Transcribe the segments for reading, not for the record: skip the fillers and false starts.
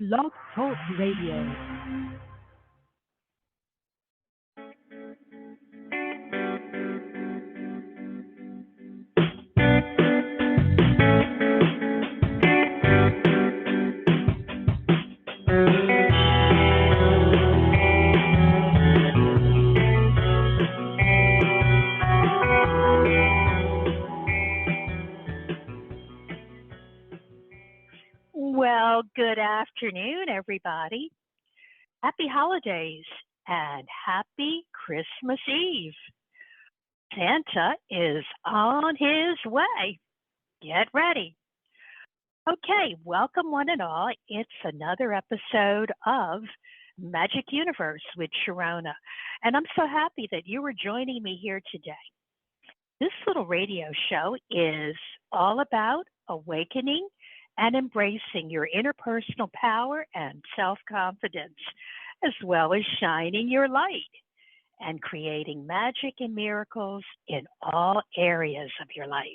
Blog Talk Radio. Well, good afternoon, everybody. Happy holidays and happy Christmas Eve. Santa is on his way. Get ready. Okay, welcome one and all. It's another episode of Magic Universe with Sharonah. And I'm so happy that you are joining me here today. This little radio show is all about awakening and embracing your interpersonal power and self confidence, as well as shining your light and creating magic and miracles in all areas of your life.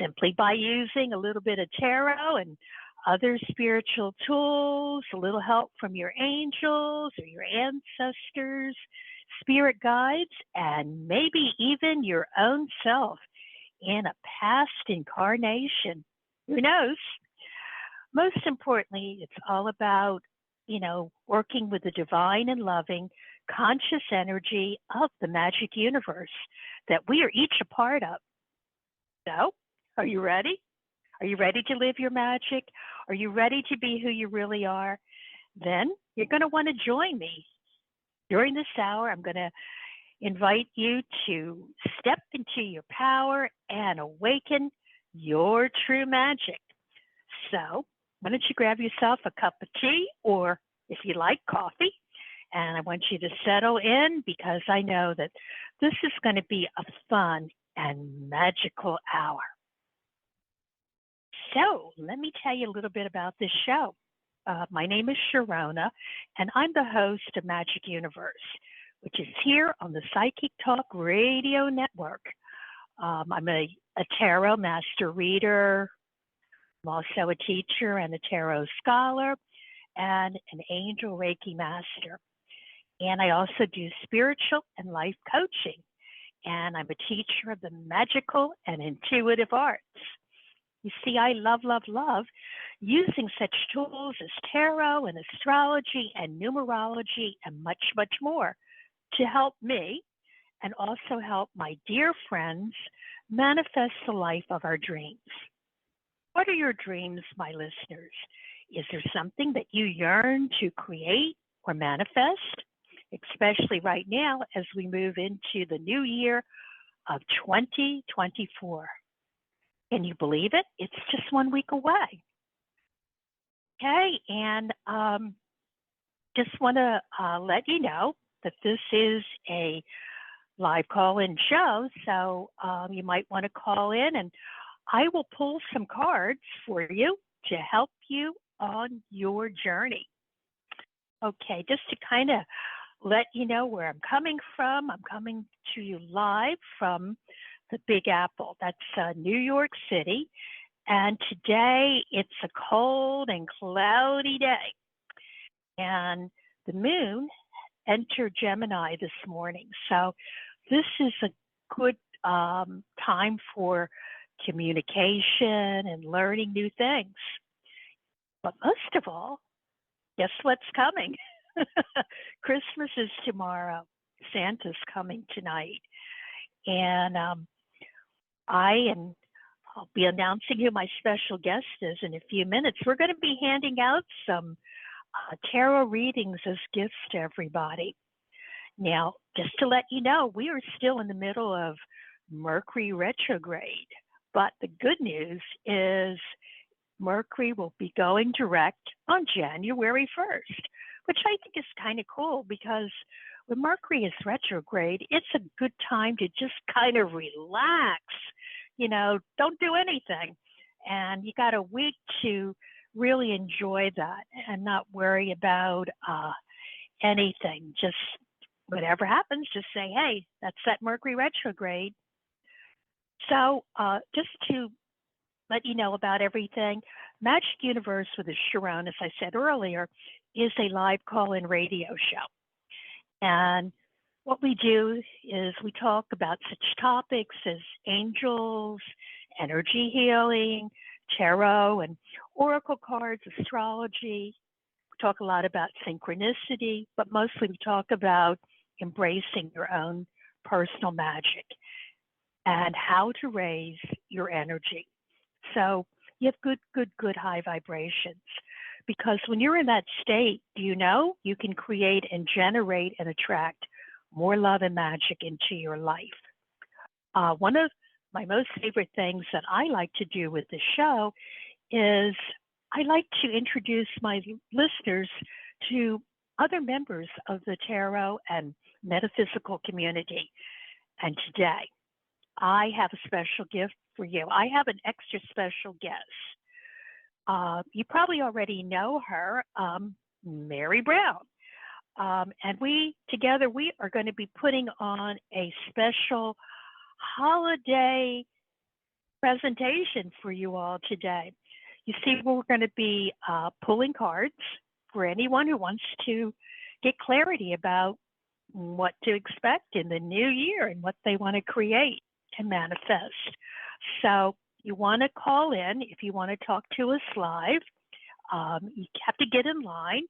Simply by using a little bit of tarot and other spiritual tools, a little help from your angels or your ancestors, spirit guides, and maybe even your own self in a past incarnation. Who knows? Most importantly, it's all about, working with the divine and loving conscious energy of the magic universe that we are each a part of. So, are you ready? Are you ready to live your magic? Are you ready to be who you really are? Then you're going to want to join me. During this hour, I'm going to invite you to step into your power and awaken your true magic. So, why don't you grab yourself a cup of tea or, if you like, coffee? And I want you to settle in because I know that this is going to be a fun and magical hour. So, let me tell you a little bit about this show. My name is Sharonah, and I'm the host of Magic Universe, which is here on the Psychic Talk Radio Network. I'm a tarot master reader. I'm also a teacher and a tarot scholar and an angel Reiki master. And I also do spiritual and life coaching. And I'm a teacher of the magical and intuitive arts. You see, I love using such tools as tarot and astrology and numerology and much, much more to help me and also help my dear friends manifest the life of our dreams. What are your dreams, my listeners? Is there something that you yearn to create or manifest, especially right now as we move into the new year of 2024? Can you believe it? It's just 1 week away. Okay, and just want to let you know that this is a live call-in show, so you might want to call in and I will pull some cards for you to help you on your journey. Okay, just to kind of let you know where I'm coming from, I'm coming to you live from the Big Apple. That's New York City. And today it's a cold and cloudy day. And the moon entered Gemini this morning. So this is a good time for communication and learning new things. But most of all, guess what's coming? Christmas is tomorrow. Santa's coming tonight. And I'll be announcing who my special guest is in a few minutes. We're going to be handing out some tarot readings as gifts to everybody. Now, just to let you know, we are still in the middle of Mercury retrograde. But the good news is Mercury will be going direct on January 1st, which I think is kind of cool because when Mercury is retrograde, it's a good time to just kind of relax. Don't do anything. And you got a week to really enjoy that and not worry about anything. Just whatever happens, just say, hey, that's that Mercury retrograde. So just to let you know about everything, Magic Universe with the Sharon, as I said earlier, is a live call-in radio show. And what we do is we talk about such topics as angels, energy healing, tarot and oracle cards, astrology. We talk a lot about synchronicity, but mostly we talk about embracing your own personal magic and how to raise your energy. So you have good high vibrations. Because when you're in that state, you know you can create and generate and attract more love and magic into your life. One of my most favorite things that I like to do with the show is I like to introduce my listeners to other members of the tarot and metaphysical community. And today, I have a special gift for you. I have an extra special guest. You probably already know her, Mary Brown. And we are going to be putting on a special holiday presentation for you all today. You see, we're going to be pulling cards for anyone who wants to get clarity about what to expect in the new year and what they want to create and manifest. So you want to call in if you want to talk to us live. You have to get in line.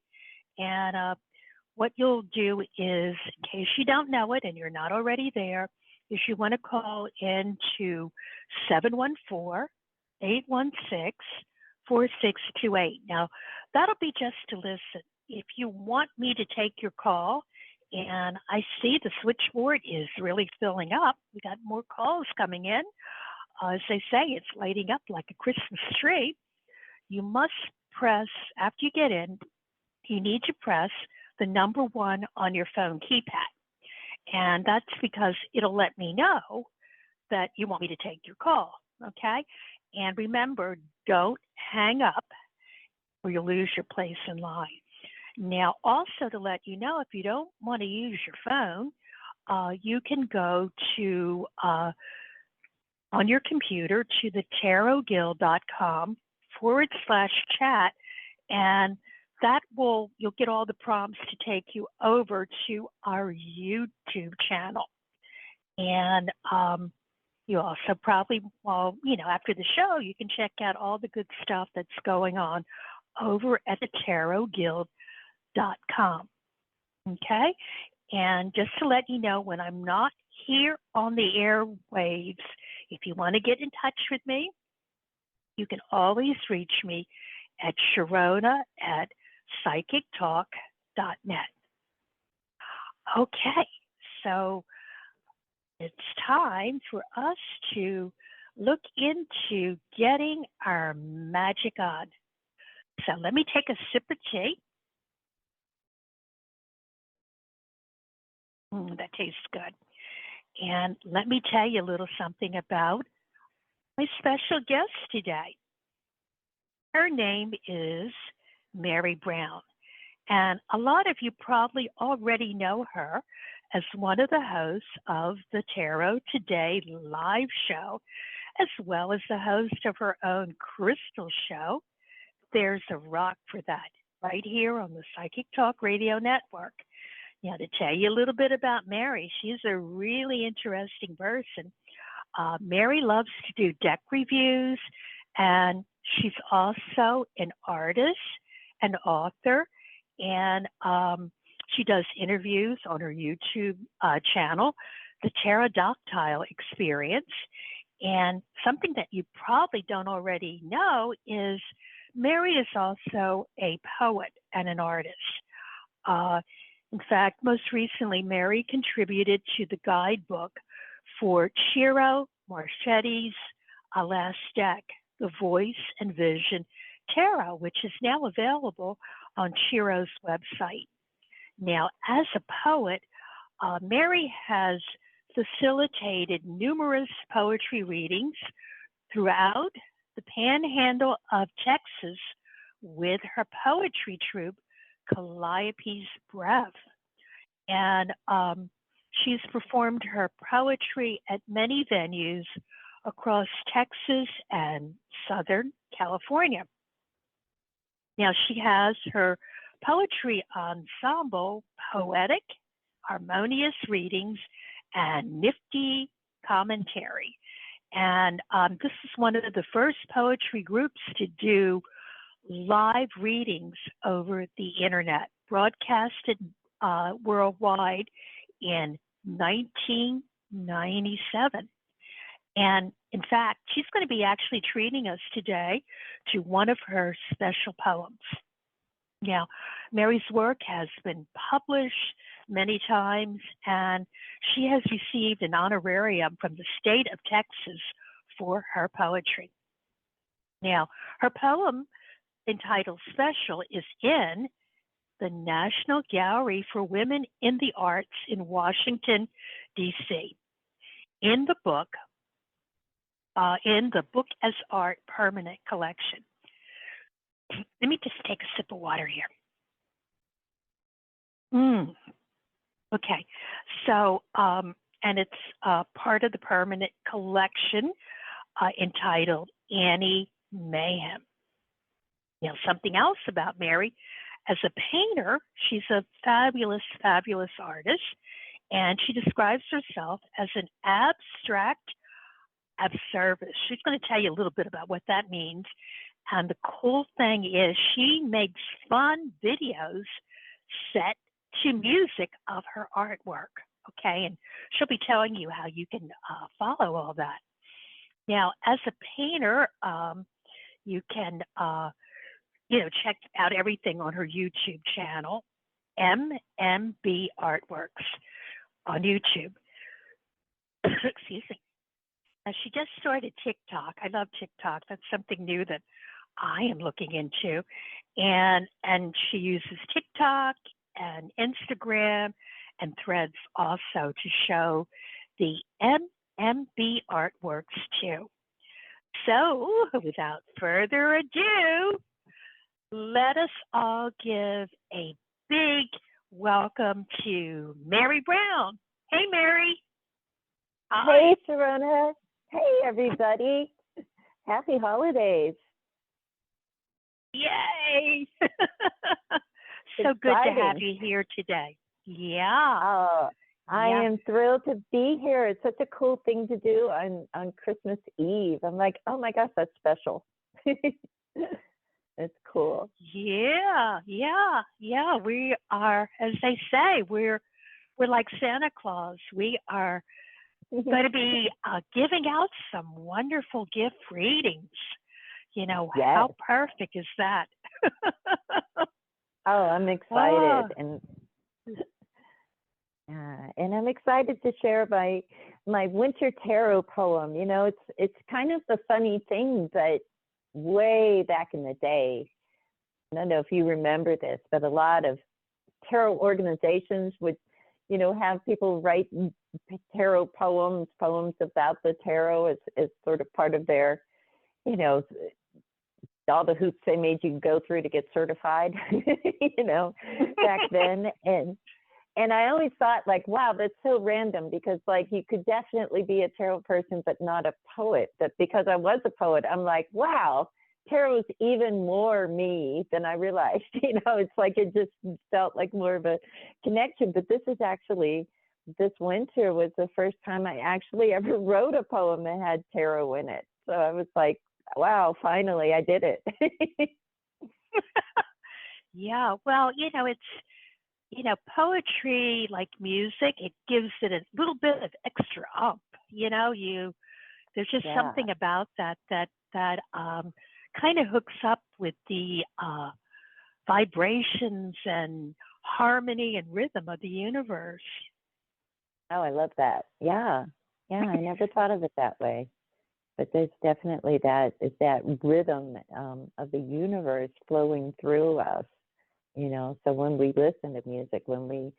And what you'll do is, in case you don't know it and you're not already there, is you want to call in to 714-816-4628. Now, that'll be just to listen. If you want me to take your call, and I see the switchboard is really filling up, we got more calls coming in. As they say, it's lighting up like a Christmas tree. You must press, after you get in, you need to press the number 1 on your phone keypad. And that's because it'll let me know that you want me to take your call, okay? And remember, don't hang up or you'll lose your place in line. Now, also to let you know, if you don't want to use your phone, you can go to, on your computer, to the tarotguild.com/chat, and that you'll get all the prompts to take you over to our YouTube channel. And you also probably, after the show, you can check out all the good stuff that's going on over at the tarotguild.com. Okay? And just to let you know, when I'm not here on the airwaves, if you want to get in touch with me, you can always reach me at Sharonah@psychictalk.net. Okay, so it's time for us to look into getting our magic on. So let me take a sip of tea. That tastes good. And let me tell you a little something about my special guest today. Her name is Mary Brown. And a lot of you probably already know her as one of the hosts of the Tarot Today live show, as well as the host of her own crystal show, There's a Rock for That, right here on the Psychic Talk Radio Network. Now, to tell you a little bit about Mary, she's a really interesting person. Mary loves to do deck reviews, and she's also an artist, an author, and she does interviews on her YouTube channel, The Pterodactyl Experience. And something that you probably don't already know is Mary is also a poet and an artist. In fact, most recently, Mary contributed to the guidebook for Ciro Marchetti's last deck, The Voice and Vision Tarot, which is now available on Ciro's website. Now, as a poet, Mary has facilitated numerous poetry readings throughout the panhandle of Texas with her poetry troupe, Calliope's Breath. And she's performed her poetry at many venues across Texas and Southern California. Now, she has her poetry ensemble, poetic, harmonious readings, and nifty commentary. And this is one of the first poetry groups to do live readings over the internet, broadcasted worldwide in 1997. And in fact, she's going to be actually treating us today to one of her special poems. Now, Mary's work has been published many times, and she has received an honorarium from the state of Texas for her poetry. Now, her poem entitled Special is in the National Gallery for Women in the Arts in Washington, D.C. in the Book as Art Permanent Collection. Let me just take a sip of water here. Okay, so, and it's part of the permanent collection entitled Annie Mayhem. Now, something else about Mary, as a painter, she's a fabulous, fabulous artist, and she describes herself as an abstract observist. She's going to tell you a little bit about what that means. And the cool thing is she makes fun videos set to music of her artwork, okay? And she'll be telling you how you can follow all that. Now, as a painter, you can, check out everything on her YouTube channel, MMB Artworks on YouTube. Excuse me. She just started TikTok. I love TikTok. That's something new that I am looking into. And she uses TikTok and Instagram and Threads also to show the MMB artworks too. So without further ado, let us all give a big welcome to Mary Brown. Hey, Mary. Hi. Hey, Sharonah. Hey, everybody. Happy holidays. Yay. So good to have you here today. Yeah. Oh, I am thrilled to be here. It's such a cool thing to do on Christmas Eve. I'm like, oh my gosh, that's special. It's cool. Yeah. We are, as they say, we're like Santa Claus. We are going to be giving out some wonderful gift readings. Yes. How perfect is that? Oh, I'm excited. And I'm excited to share my winter tarot poem. It's kind of the funny thing that way back in the day, I don't know if you remember this, but a lot of tarot organizations would, have people write tarot poems about the tarot as sort of part of their, all the hoops they made you go through to get certified, back then. And I always thought, like, wow, that's so random, because you could definitely be a tarot person but not a poet. But because I was a poet, I'm like, wow, tarot's even more me than I realized. It's like it just felt like more of a connection. But this winter was the first time I actually ever wrote a poem that had tarot in it. So I was like, wow, finally I did it. Yeah, well, it's, poetry, like music, it gives it a little bit of extra up. There's just something about that kind of hooks up with the vibrations and harmony and rhythm of the universe. Oh, I love that. Yeah, I never thought of it that way. But there's definitely that rhythm of the universe flowing through us, So when we listen to music, when we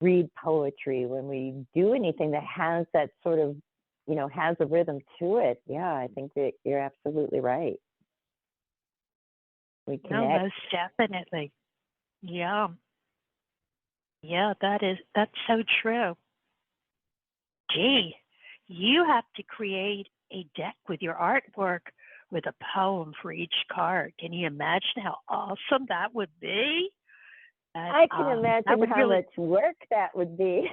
read poetry, when we do anything that has that sort of, has a rhythm to it, I think that you're absolutely right. We connect. No, most definitely. Yeah. Yeah, that's so true. Gee, you have to create a deck with your artwork with a poem for each card. Can you imagine how awesome that would be? That, I can that imagine would how really, much work that would be.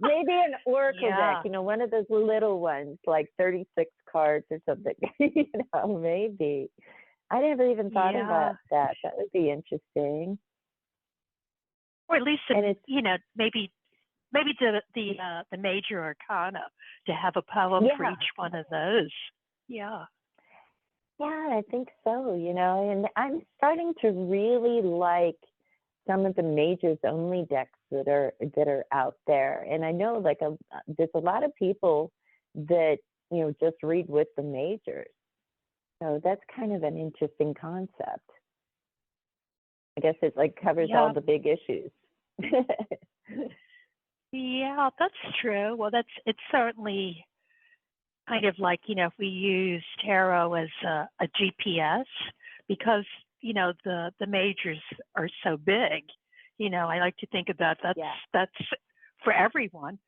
Maybe an oracle deck, yeah, one of those little ones, like 36 cards or something. Maybe. I never even thought yeah, about that. That would be interesting. or at least And it's, maybe the major arcana to have a poem for yeah, each one of those. Yeah. yeah, I think so, and I'm starting to really like some of the majors only decks that are out there. And I know there's a lot of people that, just read with the majors. So that's kind of an interesting concept. I guess it covers all Yeah. the big issues. Yeah, that's true. Well, it's certainly kind of like, if we use tarot as a GPS, because, the majors are so big. I like to think about Yeah. that's for everyone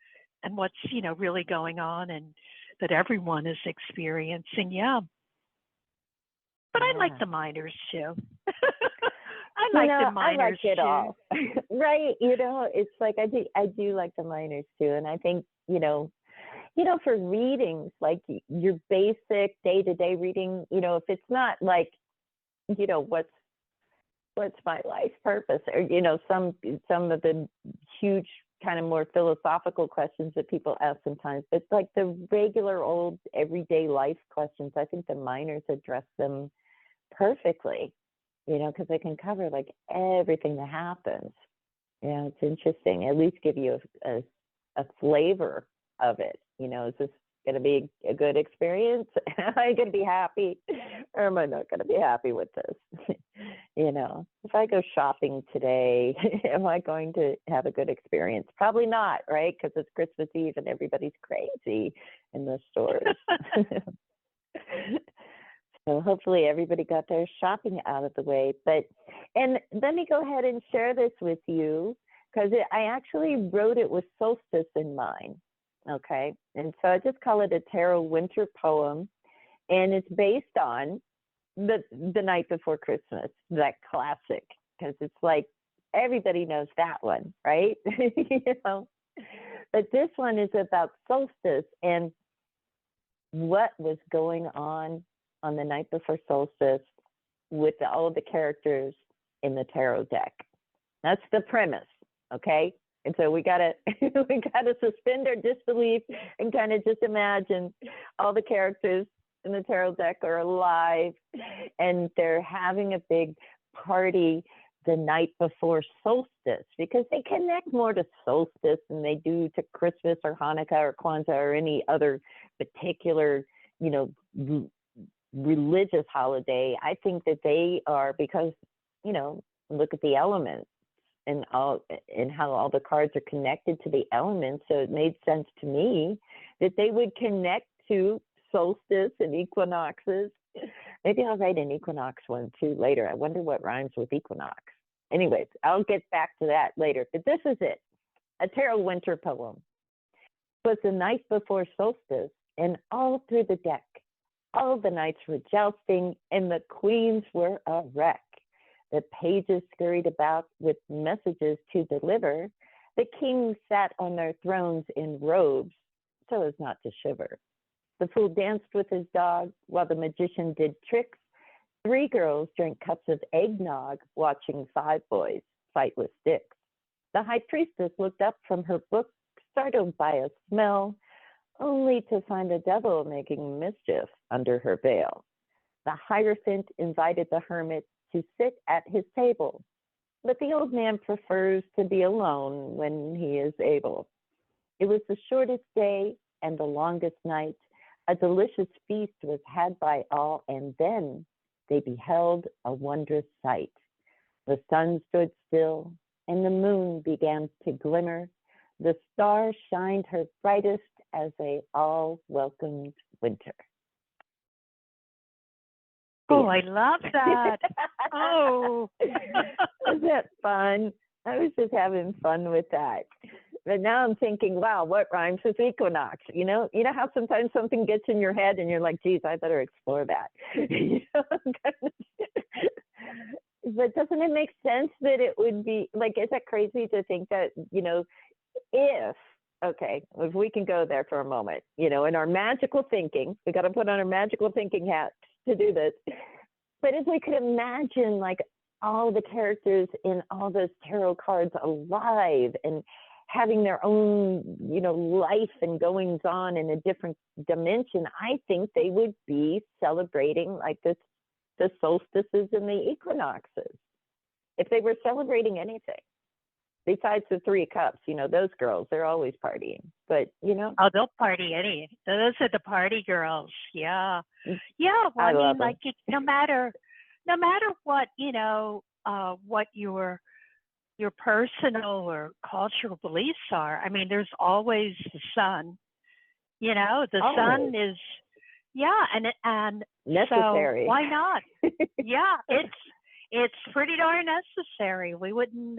and what's, really going on and that everyone is experiencing. Yeah. But I like Yeah. the minors too. I like the I like minors it too. all. Right. It's like I do like the minors too. And I think, for readings, like your basic day-to-day reading, if it's not like, what's my life purpose, or some of the huge kind of more philosophical questions that people ask sometimes, but like the regular old everyday life questions, I think the minors address them perfectly, because they can cover like everything that happens. Yeah, it's interesting. At least give you a flavor of it. Is this going to be a good experience? Am I going to be happy, or am I not going to be happy with this? If I go shopping today, am I going to have a good experience? Probably not, right? Because it's Christmas Eve and everybody's crazy in the stores. So hopefully everybody got their shopping out of the way. And let me go ahead and share this with you, because I actually wrote it with solstice in mind. Okay. And so I just call it a tarot winter poem. And it's based on the night before Christmas, that classic, because it's like everybody knows that one, right? But this one is about solstice and what was going on the night before solstice with all of the characters in the tarot deck. That's the premise, okay? And so we gotta suspend our disbelief and kind of just imagine all the characters in the tarot deck are alive and they're having a big party the night before solstice, because they connect more to solstice than they do to Christmas or Hanukkah or Kwanzaa or any other particular, religious holiday. I think that they are, because, look at the elements and how all the cards are connected to the elements. So it made sense to me that they would connect to solstice and equinoxes. Maybe I'll write an equinox one too later. I wonder what rhymes with equinox. Anyways, I'll get back to that later. But this is it, a tarot winter poem. It was the night before solstice, and all through the deck, all the knights were jousting, and the queens were a wreck. The pages scurried about with messages to deliver. The kings sat on their thrones in robes, so as not to shiver. The fool danced with his dog, while the magician did tricks. 3 girls drank cups of eggnog, watching 5 boys fight with sticks. The high priestess looked up from her book, startled by a smell, only to find the devil making mischief under her veil. The Hierophant invited the hermit to sit at his table, but the old man prefers to be alone when he is able. It was the shortest day and the longest night. A delicious feast was had by all, and then they beheld a wondrous sight. The sun stood still, and the moon began to glimmer. The stars shined her brightest as they all welcomed winter. Oh, I love that. Oh. Isn't that fun? I was just having fun with that. But now I'm thinking, wow, what rhymes with equinox? You know how sometimes something gets in your head and you're like, geez, I better explore that. But doesn't it make sense that it would be like, is that crazy to think that, if we can go there for a moment, in our magical thinking, we got to put on our magical thinking hat to do this. But if we could imagine like all the characters in all those tarot cards alive and having their own, life and goings on in a different dimension, I think they would be celebrating like the solstices and the equinoxes. If they were celebrating anything besides the 3 cups, those girls, they're always partying. But, Oh, they'll party those are the party girls. Yeah. Yeah. Well, I love like no matter what, what your personal or cultural beliefs are. I mean, there's always the sun. The sun is, and necessary. So why not? Yeah, it's pretty darn necessary. We wouldn't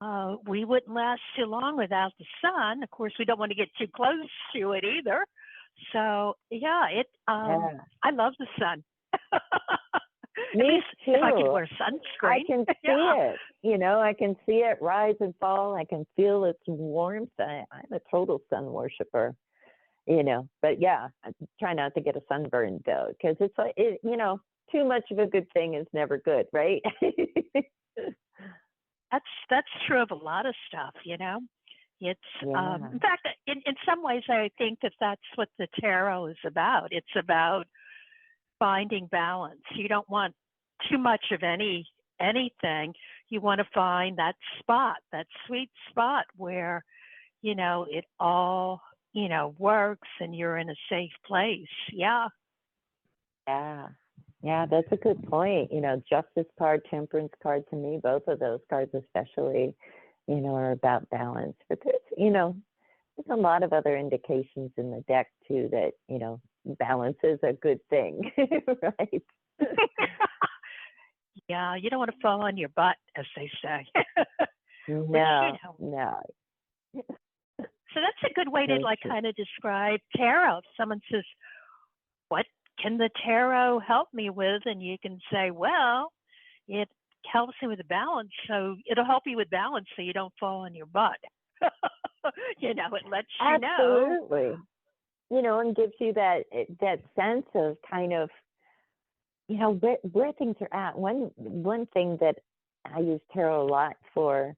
last too long without the sun. Of course, we don't want to get too close to it either. So I love the sun. Me too. If I could wear sunscreen. I can see it. I can see it rise and fall. I can feel its warmth. I'm a total sun worshiper. But yeah, I try not to get a sunburn though, because it's like too much of a good thing is never good, right? That's true of a lot of stuff. It's in fact, in some ways, I think that's what the tarot is about. It's about finding balance. You don't want too much of anything. You want to find that spot, that sweet spot where, it all, works and you're in a safe place. Yeah. Yeah, that's a good point. Justice card, temperance card, to me, both of those cards especially, are about balance. But there's a lot of other indications in the deck too that, balance is a good thing, right? Yeah, you don't want to fall on your butt, as they say. No. So that's a good way to kind of describe tarot. If someone says, what can the tarot help me with? And you can say, well, it helps me with the balance. So it'll help you with balance so you don't fall on your butt. It lets you know. Absolutely. And gives you that sense of kind of, where things are at. One thing that I use tarot a lot for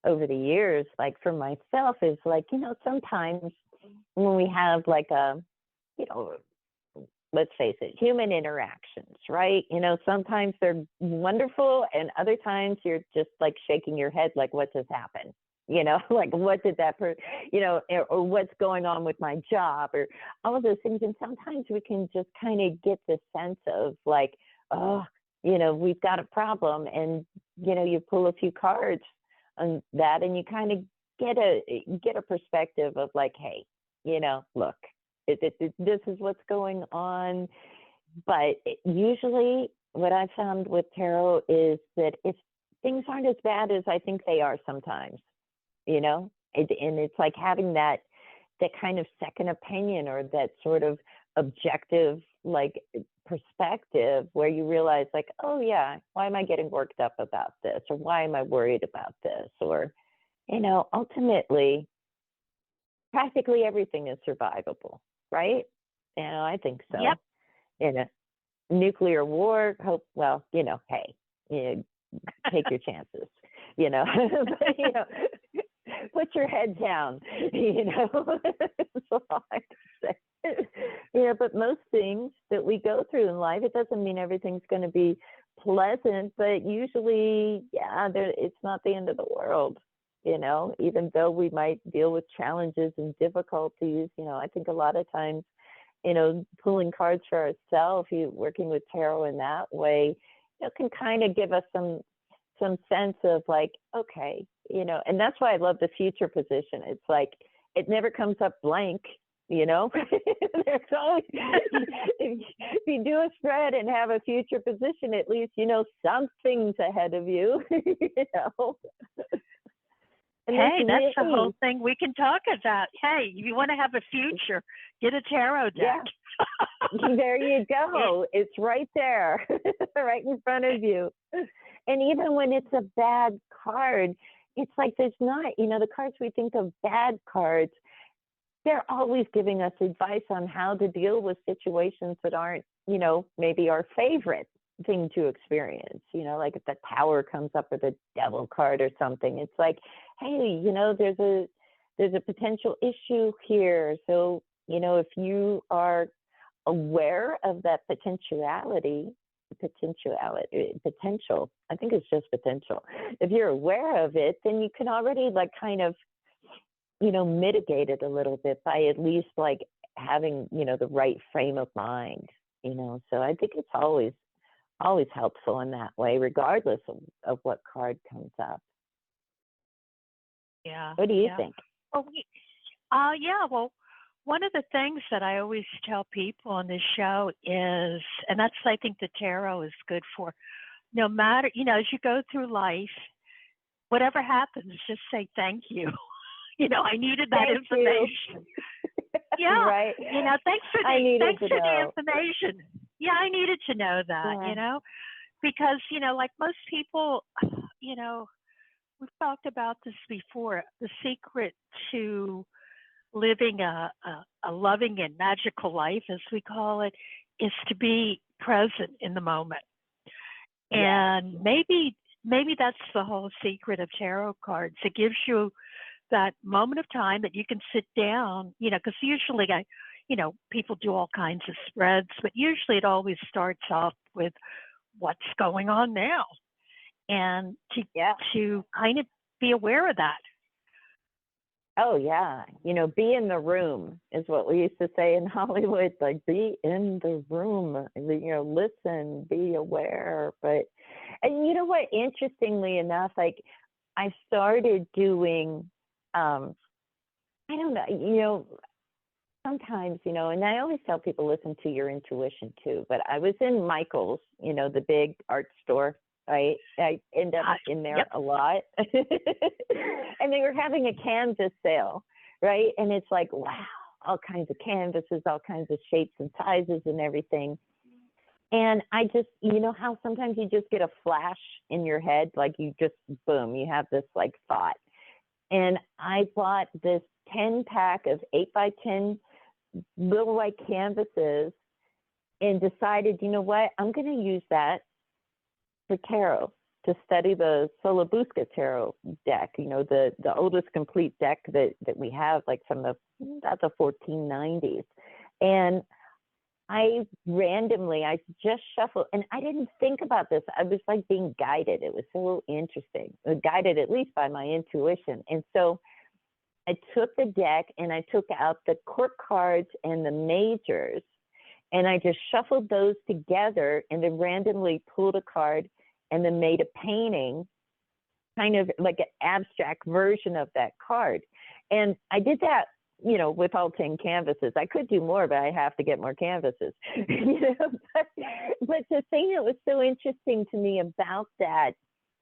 over the years, like for myself, is like, sometimes when we have like let's face it, human interactions, right? Sometimes they're wonderful and other times you're just like shaking your head like, what just happened? Like what did that or what's going on with my job or all of those things. And sometimes we can just kind of get the sense of like, oh, we've got a problem. And, you pull a few cards on that and you kind of get a perspective of like, hey, look, this is what's going on. But usually what I've found with tarot is that if things aren't as bad as I think they are sometimes, and it's like having that kind of second opinion or that sort of objective like perspective where you realize like, oh yeah, why am I getting worked up about this? Or why am I worried about this? Or, ultimately, practically everything is survivable, right? I think so. Yep. In a nuclear war, hey, take your chances, but, put your head down, that's all I can say. But most things that we go through in life, it doesn't mean everything's going to be pleasant, but usually, it's not the end of the world, even though we might deal with challenges and difficulties. I think a lot of times, pulling cards for ourselves, working with tarot in that way, can kind of give us some sense of like, okay, and that's why I love the future position. It's like, it never comes up blank, There's always, if you do a spread and have a future position, at least, something's ahead of you, And that's Hey, that's the whole really, thing we can talk about. Hey, if you want to have a future, get a tarot deck. yeah, there you It, go. It's right there, right in front of you. And even when it's a bad card, it's like there's not, the cards we think of bad cards, they're always giving us advice on how to deal with situations that aren't, maybe our favorite thing to experience. Like if the tower comes up with a devil card or something, it's like, hey, there's a potential issue here. So, if you are aware of that potential, I think it's just potential. If you're aware of it, then you can already like kind of, mitigate it a little bit by at least like having, the right frame of mind, So I think it's always helpful in that way, regardless of what card comes up. yeah, What do you yeah. think? Well, yeah. Well, one of the things that I always tell people on this show is, and that's I think the tarot is good for. No matter, as you go through life, whatever happens, just say thank you. I needed that Thank you. information. Yeah. Right. Thanks for the information. Yeah, I needed to know that, Yeah. because, like most people, we've talked about this before. The secret to living a loving and magical life, as we call it, is to be present in the moment. Yeah. And maybe that's the whole secret of tarot cards. It gives you that moment of time that you can sit down, because usually people do all kinds of spreads, but usually it always starts off with what's going on now, and to kind of be aware of that. Oh yeah. Be in the room is what we used to say in Hollywood, like be in the room, listen, be aware. And you know what, interestingly enough, like I started doing, I don't know, sometimes, and I always tell people, listen to your intuition too, but I was in Michael's, the big art store, right? I end up in there a lot. And they were having a canvas sale, right? And it's like, wow, all kinds of canvases, all kinds of shapes and sizes and everything. And I just, how sometimes you just get a flash in your head, like you just, boom, you have this like thought. And I bought this 10-pack of 8x10 little white canvases and decided, you know what, I'm going to use that for tarot, to study the Solabusca tarot deck, the oldest complete deck that we have, like from the 1490s. And I just shuffled, and I didn't think about this. I was like being guided. It was so interesting, guided at least by my intuition. And so I took the deck and I took out the court cards and the majors, and I just shuffled those together and then randomly pulled a card and then made a painting, kind of like an abstract version of that card. And I did that, with all 10 canvases. I could do more, but I have to get more canvases. But the thing that was so interesting to me about that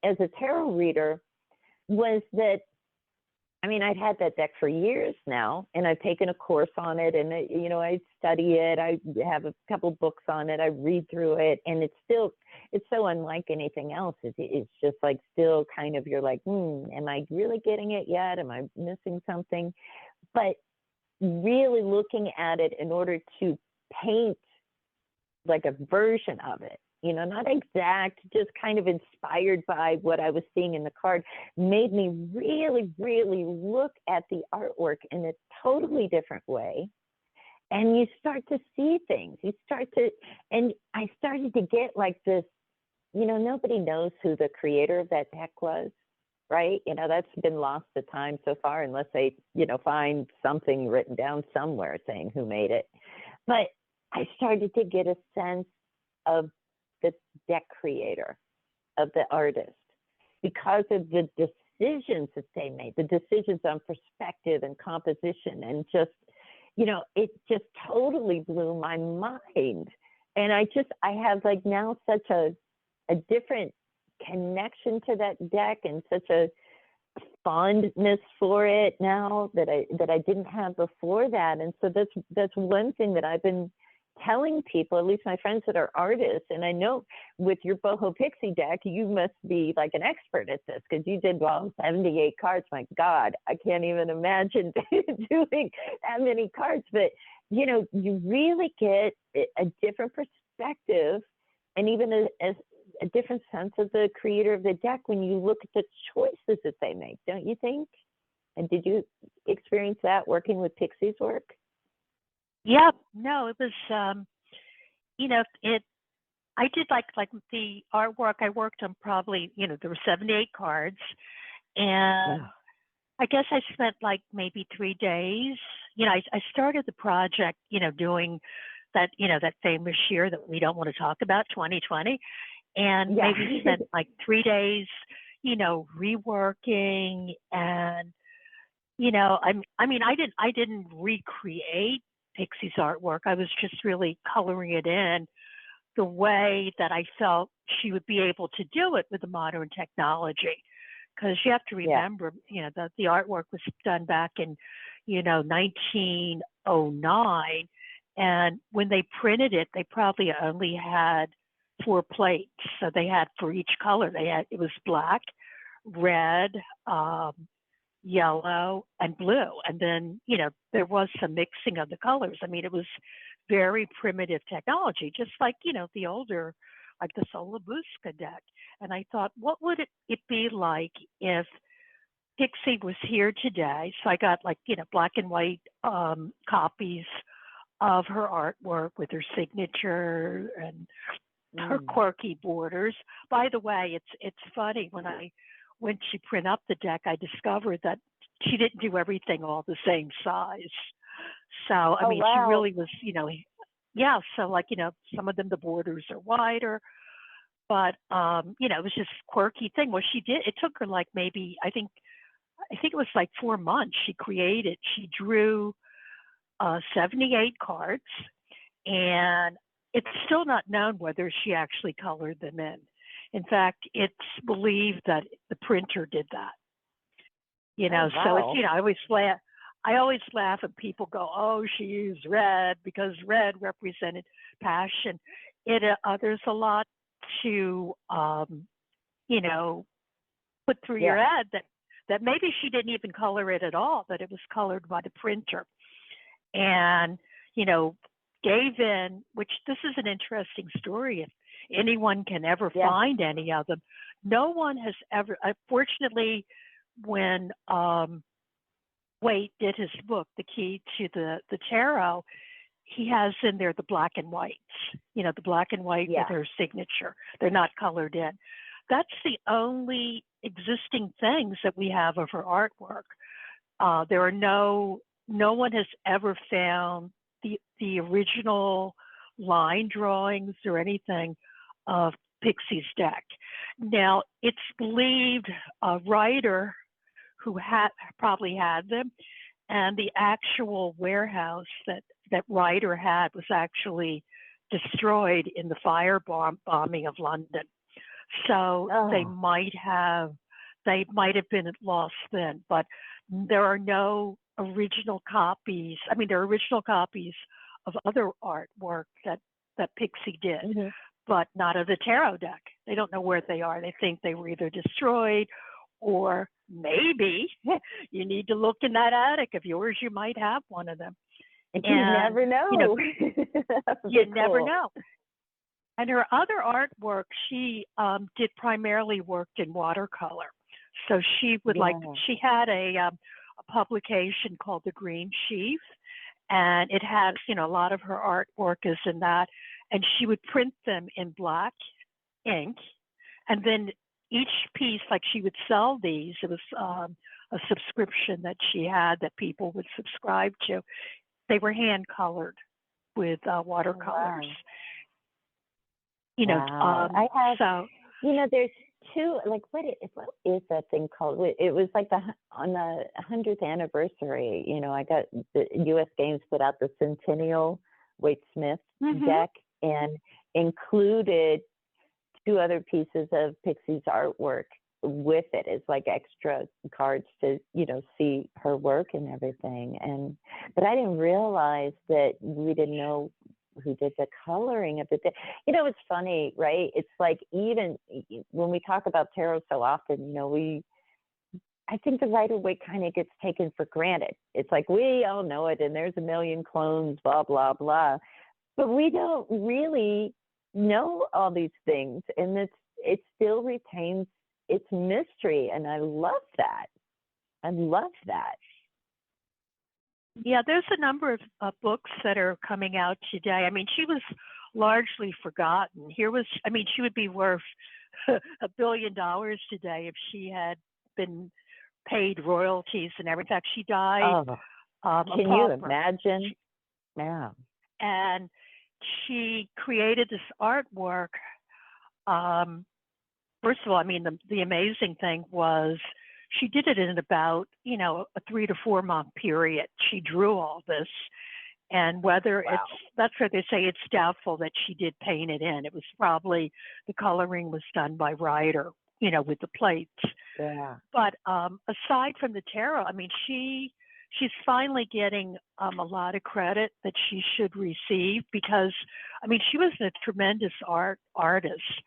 as a tarot reader was that, I'd had that deck for years now, and I've taken a course on it, and I study it. I have a couple books on it. I read through it, and it's so unlike anything else. It's just like still kind of, you're like, am I really getting it yet? Am I missing something? But really looking at it in order to paint like a version of it, not exact, just kind of inspired by what I was seeing in the card, made me really, really look at the artwork in a totally different way. And you start to see things. And I started to get like this, nobody knows who the creator of that deck was, right? That's been lost to time so far, unless they, find something written down somewhere saying who made it. But I started to get a sense of the deck creator, of the artist, because of the decisions that they made, the decisions on perspective and composition, and just, it just totally blew my mind. And I have like now such a different connection to that deck, and such a fondness for it now that I didn't have before that. And so that's one thing that I've been telling people, at least my friends that are artists. And I know with your boho pixie deck, you must be like an expert at this, because you did 78 cards. My God, I can't even imagine doing that many cards. But you really get a different perspective, and even a different sense of the creator of the deck when you look at the choices that they make, don't you think? And did you experience that working with Pixie's work? Yeah, no, it was, I did like the artwork. I worked on probably, there were 78 cards, and I guess I spent like maybe 3 days. I started the project, doing that, that famous year that we don't want to talk about, 2020, and maybe spent like 3 days, reworking, and I didn't recreate Pixie's artwork. I was just really coloring it in the way that I felt she would be able to do it with the modern technology. Because you have to remember, that the artwork was done back in, 1909. And when they printed it, they probably only had 4 plates. So they had, for each color, it was black, red, yellow, and blue. And then, there was some mixing of the colors. I mean, it was very primitive technology, just like, the older, like the Solabusca deck. And I thought, what would it be like if Pixie was here today? So I got like, black and white copies of her artwork with her signature and her quirky borders. By the way, it's funny, when I went to print up the deck, I discovered that she didn't do everything all the same size. So, she really was, so like, some of them, the borders are wider, but, it was just quirky thing. Well, she did, it took her like maybe, I think it was like 4 months she drew 78 cards, and it's still not known whether she actually colored them in. In fact, it's believed that the printer did that. So it's, I always laugh when people go, "Oh, she used red because red represented passion." There's a lot to, put through your head that maybe she didn't even color it at all, but it was colored by the printer. And, gave in, which this is an interesting story. If anyone can ever find any of them, no one has ever, fortunately, when Waite did his book, The Key to the Tarot, he has in there the black and whites, the black and white with her signature. They're not colored in. That's the only existing things that we have of her artwork. There are no one has ever found the original line drawings or anything of Pixie's deck. Now, it's believed a writer who probably had them, and the actual warehouse that writer had was actually destroyed in the bombing of London. So they might have been lost then, but there are no original copies. There are original copies of other artwork that Pixie did, but not of the tarot deck. They don't know where they are. They think they were either destroyed, or maybe you need to look in that attic of yours. You might have one of them. And you never know. You never know. And her other artwork, she did primarily worked in watercolor. So she would she had a publication called The Green Sheaf, and it had, a lot of her artwork is in that, and she would print them in black ink, and then each piece, like she would sell these. It was a subscription that she had that people would subscribe to. They were hand colored with watercolors. I have, there's two, like, what is that thing called? It was like on the 100th anniversary, I got the U.S. Games put out the Centennial Waite Smith deck, and included 2 other pieces of Pixie's artwork with it as like extra cards to, see her work and everything. But I didn't realize that we didn't know who did the coloring of it. It's funny, right? It's like, even when we talk about tarot so often, I think the Rider-Waite kind of gets taken for granted. It's like, we all know it, and there's a million clones, blah, blah, blah. But we don't really know all these things, and it still retains its mystery, and I love that. I love that. Yeah, there's a number of books that are coming out today. I mean, she was largely forgotten. She would be worth $1 billion today if she had been paid royalties and everything. In fact, she died. Can you imagine? Yeah. And she created this artwork. First of all, I mean, the amazing thing was she did it in about, a 3 to 4 month period. She drew all this. And whether that's what they say, it's doubtful that she did paint it in. It was probably, the coloring was done by Rider, with the plates. Yeah. But aside from the tarot, I mean, she's finally getting a lot of credit that she should receive, because, I mean, she was a tremendous artist.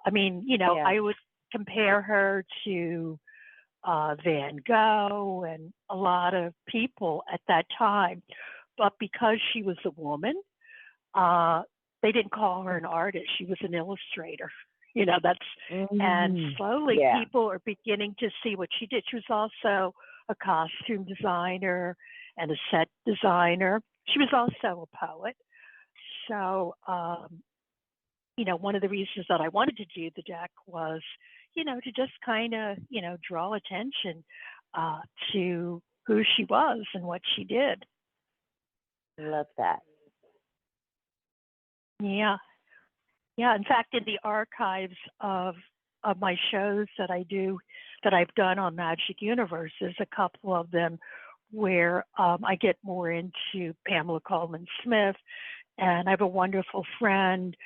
I mean, I would compare her to Van Gogh and a lot of people at that time. But because she was a woman, they didn't call her an artist. She was an illustrator. And slowly people are beginning to see what she did. She was also a costume designer and a set designer. She was also a poet. So, one of the reasons that I wanted to do the deck was, to just kind of, draw attention to who she was and what she did. Love that. Yeah. Yeah. In fact, in the archives of my shows that I've done on Magic Universe, there's a couple of them where I get more into Pamela Coleman Smith. And I have a wonderful friend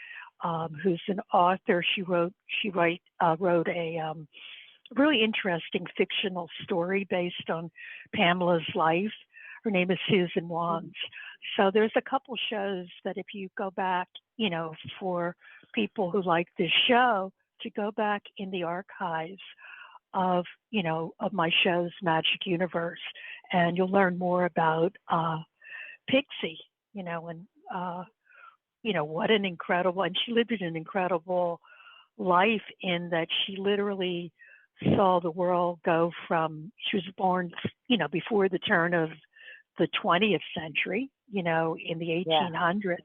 who's an author. She wrote a really interesting fictional story based on Pamela's life. Her name is Susan Wands. So there's a couple shows that if you go back, for people who like this show, to go back in the archives of my shows, Magic Universe, and you'll learn more about Pixie, and what an incredible, and she lived an incredible life in that she literally saw the world go from, she was born, before the turn of the 20th century, in the 1800s,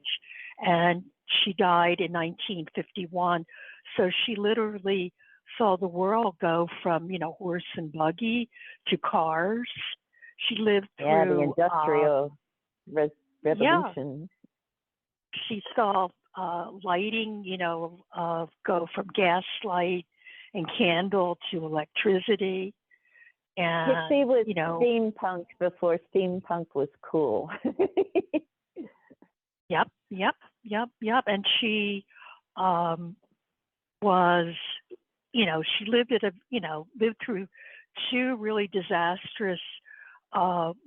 and she died in 1951. So she literally saw the world go from, horse and buggy to cars. She lived through the industrial revolution. She saw lighting, go from gaslight and candle to electricity. And Pixie was steampunk before steampunk was cool. Yep. And she was, she lived lived through 2 really disastrous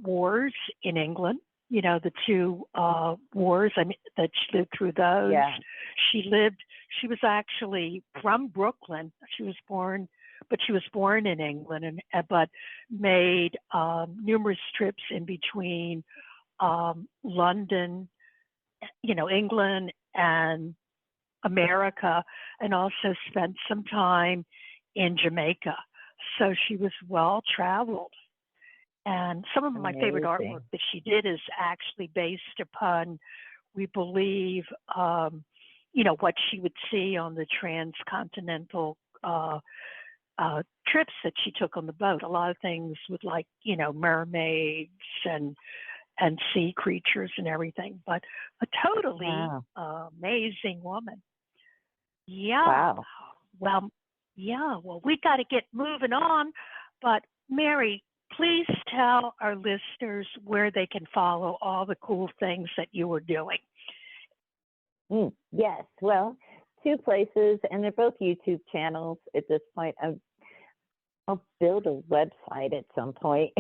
wars in England. The 2 wars, that she lived through those. Yeah. She was actually from Brooklyn. She was born in England, but made numerous trips in between London, England and America, and also spent some time in Jamaica. So she was well traveled. And some of my favorite artwork that she did is actually based upon, we believe, what she would see on the transcontinental trips that she took on the boat. A lot of things with mermaids and sea creatures and everything, but a totally amazing woman. Yeah. Wow. Well, we got to get moving on, but Mary, please tell our listeners where they can follow all the cool things that you are doing. Yes, well, 2 places, and they're both YouTube channels at this point. I'll build a website at some point,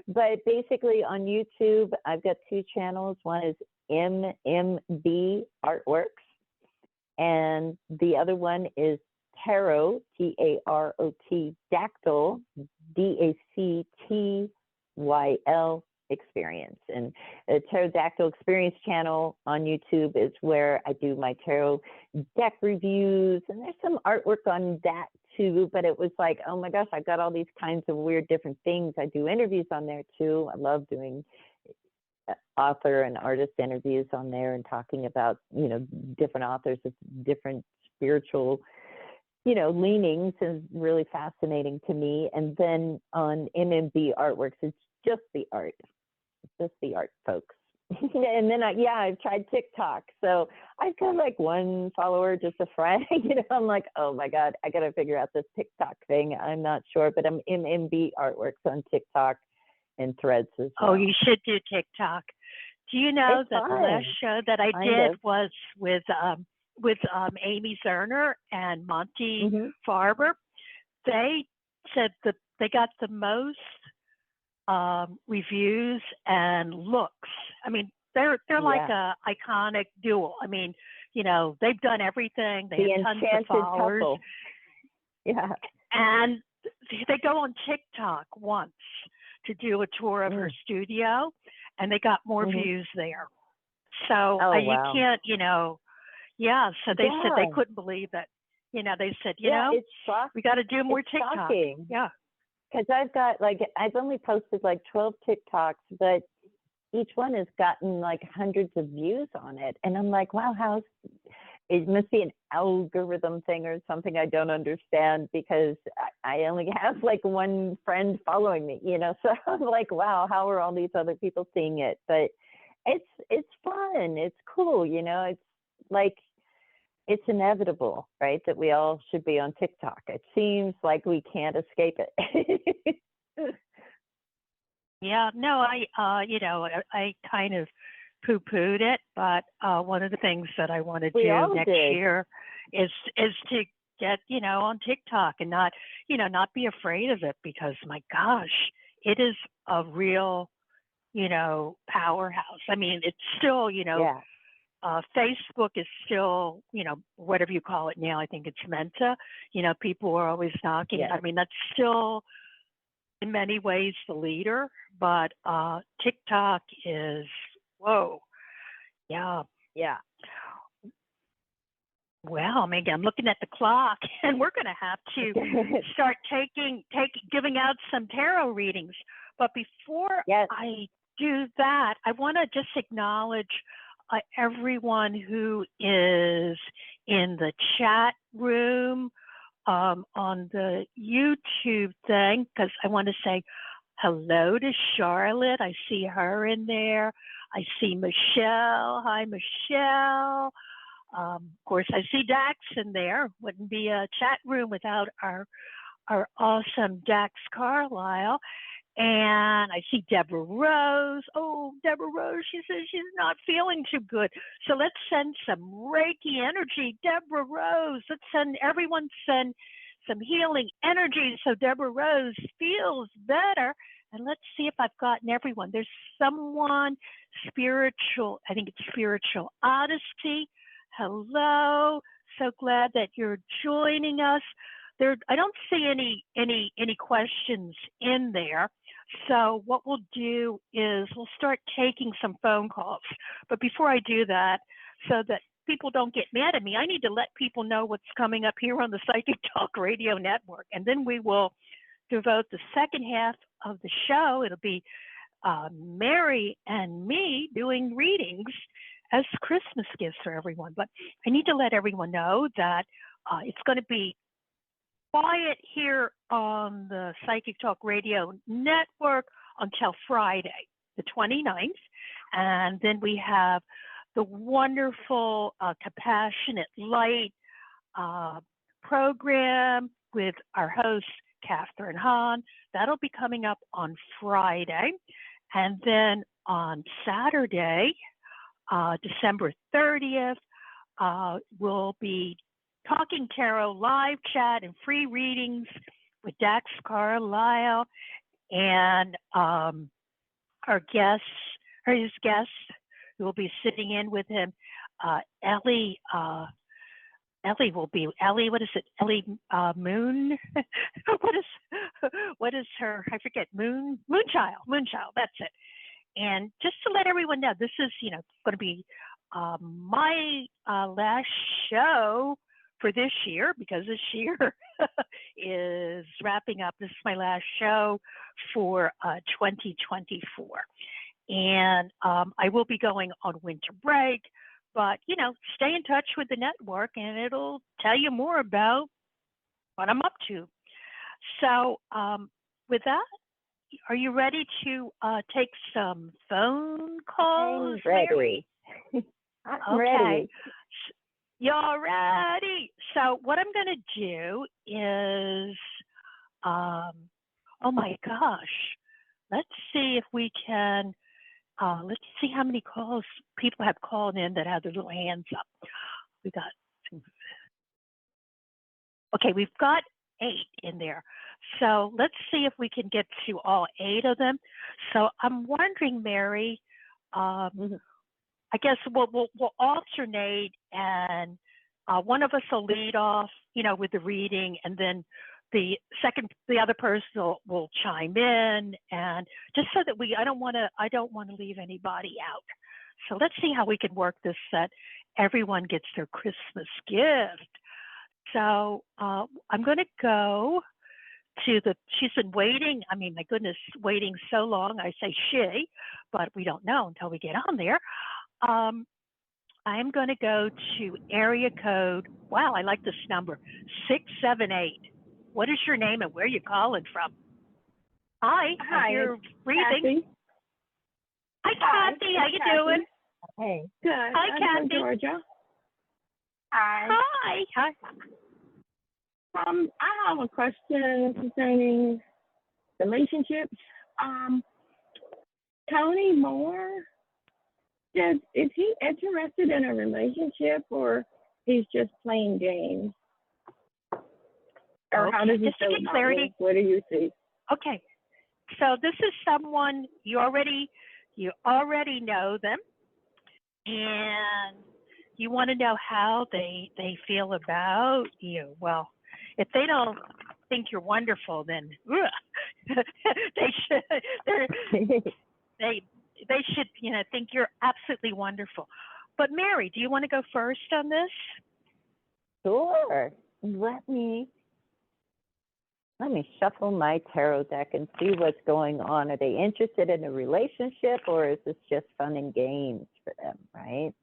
but basically on YouTube, I've got 2 channels. One is MMB Artworks, and the other one is Tarot, Tarot, Dactyl, Dactyl Experience. And the Pterodactyl Experience channel on YouTube is where I do my tarot deck reviews, and there's some artwork on that too, but it was like, oh my gosh, I've got all these kinds of weird different things. I do interviews on there too. I love doing author and artist interviews on there and talking about, different authors with different spiritual leanings is really fascinating to me. And then on MMB Artworks, it's just the art, folks. And then I've tried TikTok. So I've got like 1 follower, just a friend. I'm like, oh my God, I got to figure out this TikTok thing. I'm not sure, but I'm MMB Artworks on TikTok and Threads as well. Oh, you should do TikTok. Do you know It's that fun. the last show that I did was with Amy Zerner and Monty Farber? They said that they got the most reviews and looks. I mean, they're like a iconic duo. I mean, they've done everything. They have tons of followers. Couple. Yeah. And they go on TikTok once to do a tour of her studio, and they got more views there. So you can't, so they said they couldn't believe it. They said, it's we got to do more it's TikTok. Shocking. Yeah. Because I've only posted like 12 TikToks, but each one has gotten like hundreds of views on it. And I'm like, wow, it must be an algorithm thing or something I don't understand, because I only have like 1 friend following me, so I'm like, wow, how are all these other people seeing it? But it's fun. It's cool. It's like, it's inevitable, right, that we all should be on TikTok. It seems like we can't escape it. Yeah, no, I kind of poo-pooed it, but one of the things that I want to do next year is to get, on TikTok and not be afraid of it, because my gosh, it is a real, powerhouse. I mean, it's still, Facebook is still, whatever you call it now. I think it's Meta. People are always knocking. Yeah. I mean, that's still in many ways the leader, but TikTok is, whoa. Yeah. Yeah. Well, Megan, I'm looking at the clock, and we're going to have to start giving out some tarot readings. But before I do that, I want to just acknowledge everyone who is in the chat room on the YouTube thing, because I want to say hello to Charlotte. I see her in there. I see Michelle. Hi, Michelle. Of course, I see Dax in there. Wouldn't be a chat room without our awesome Dax Carlisle. And I see Deborah Rose. Oh, Deborah Rose, she says she's not feeling too good. So let's send some Reiki energy. Deborah Rose, let's everyone send some healing energy so Deborah Rose feels better. And let's see if I've gotten everyone. There's someone spiritual. I think it's Spiritual Odyssey. Hello. So glad that you're joining us. I don't see any questions in there. So what we'll do is we'll start taking some phone calls. But before I do that, so that people don't get mad at me, I need to let people know what's coming up here on the Psychic Talk Radio Network. And then we will devote the second half of the show. It'll be Mary and me doing readings as Christmas gifts for everyone. But I need to let everyone know that it's going to be quiet here on the Psychic Talk Radio Network until Friday, the 29th. And then we have the wonderful Compassionate Light program with our host, Catherine Hahn. That'll be coming up on Friday. And then on Saturday, December 30th, we'll be Talking Tarot live chat and free readings with Dax Carlisle and our guests, or his guests, who will be sitting in with him. Ellie, Ellie will be Ellie. What is it? Ellie Moon. What is her? I forget. Moonchild. Moonchild. That's it. And just to let everyone know, this is going to be my last show for this year, because this year is wrapping up. This is my last show for 2024. And I will be going on winter break, but, stay in touch with the network and it'll tell you more about what I'm up to. So with that, are you ready to take some phone calls, I'm ready. Mary? I'm ready. You're ready. So what I'm going to do is, oh my gosh, let's see if we can, let's see how many calls people have called in that have their little hands up. Okay, we've got 8 in there. So let's see if we can get to all 8 of them. So I'm wondering, Mary, I guess we'll alternate, and one of us will lead off, with the reading, and then the other person will chime in, and just so that I don't want to leave anybody out. So let's see how we can work this, that everyone gets their Christmas gift. So I'm going to go to she's been waiting. I mean, my goodness, waiting so long. I say she, but we don't know until we get on there. I'm going to go to area code. Wow, I like this number, 678. What is your name and where are you calling from? Hi, you're breathing. Kathy. Hi, Kathy. How you doing? Hey. Good. Hi, I'm Kathy. from Georgia. Hi. Hi. I have a question concerning relationships. Tony Moore, is he interested in a relationship, or he's just playing games? Or how does he just to feel get about clarity. me? What do you see? Okay, so this is someone you already know them, and you want to know how they feel about you. Well, if they don't think you're wonderful, then they should think you're absolutely wonderful. But Mary, do you want to go first on this? Sure. Let me shuffle my tarot deck and see what's going on. Are they interested in a relationship, or is this just fun and games for them, right?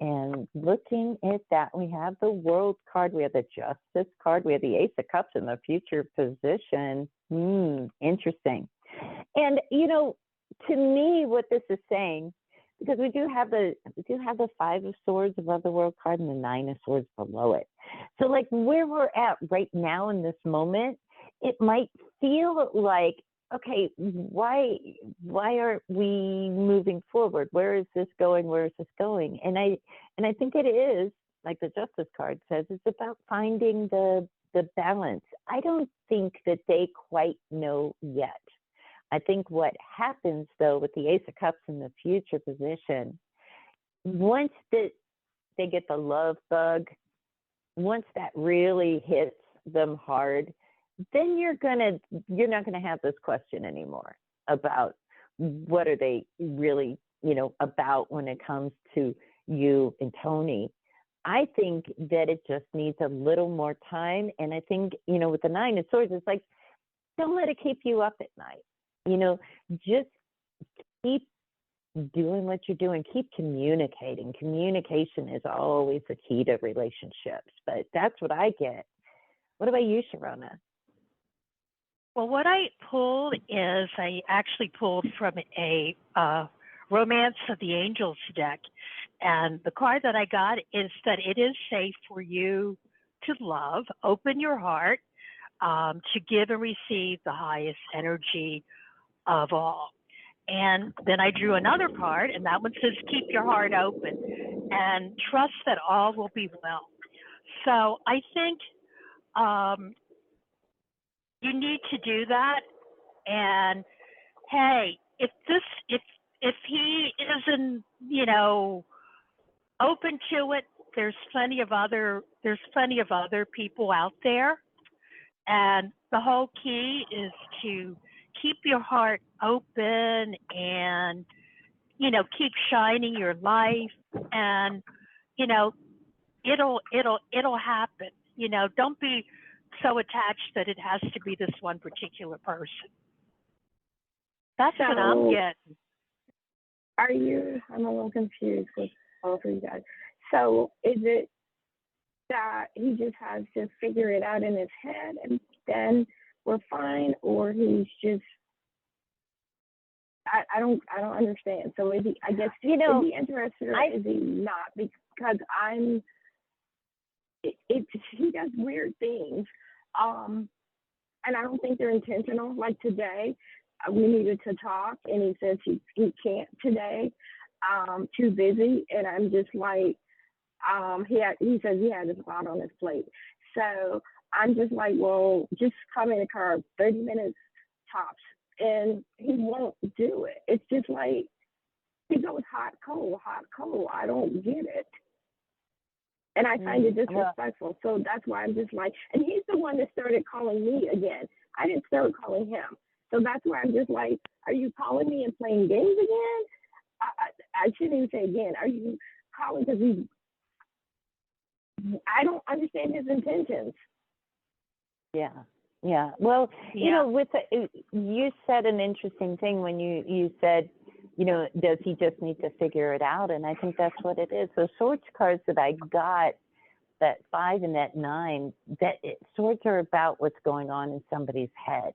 And looking at that, we have the World card, we have the Justice card, we have the Ace of Cups in the future position. Interesting. And to me, what this is saying, because we do have the 5 of Swords above the World card and the 9 of Swords below it. So like where we're at right now in this moment, it might feel like, okay, why aren't we moving forward? Where is this going? Where is this going? And I think it is, like the Justice card says, it's about finding the balance. I don't think that they quite know yet. I think what happens though with the Ace of Cups in the future position, once that they get the love bug, once that really hits them hard, then you're not gonna have this question anymore about what are they really, about when it comes to you and Tony. I think that it just needs a little more time. And I think, with the 9 of Swords, it's like, don't let it keep you up at night. Just keep doing what you're doing. Keep communicating. Communication is always the key to relationships. But that's what I get. What about you, Sharonah? Well, what I pulled is I actually pulled from a Romance of the Angels deck. And the card that I got is that it is safe for you to love, open your heart, to give and receive the highest energy of all. And then I drew another card, and that one says, keep your heart open and trust that all will be well. So I think You need to do that. And hey, if he isn't, open to it, there's plenty of other people out there. And the whole key is to keep your heart open and, keep shining your life, and, you know, it'll happen. Don't be so attached that it has to be this one particular person. That's what I'm So, getting. I'm a little confused with all three guys. So, is it that he just has to figure it out in his head and then we're fine, or he's just, I don't understand. So is he, I guess, is he interested or is he not? Because he does weird things. And I don't think they're intentional. Like today, we needed to talk, and he says he can't today, too busy. And I'm just like, he says he has a lot on his plate. So I'm just like, well, just come in the car 30 minutes tops, and he won't do it. It's just like he goes hot, cold, hot, cold. I don't get it. And I find it disrespectful. So that's why I'm just like, and he's the one that started calling me again. I didn't start calling him. So that's why I'm just like, are you calling me and playing games again? I shouldn't even say again. Are you calling because I don't understand his intentions. Yeah. Yeah. Well, Yeah. you said an interesting thing when you said, does he just need to figure it out? And I think that's what it is. So swords cards that I got, that 5 and that 9, swords are about what's going on in somebody's head.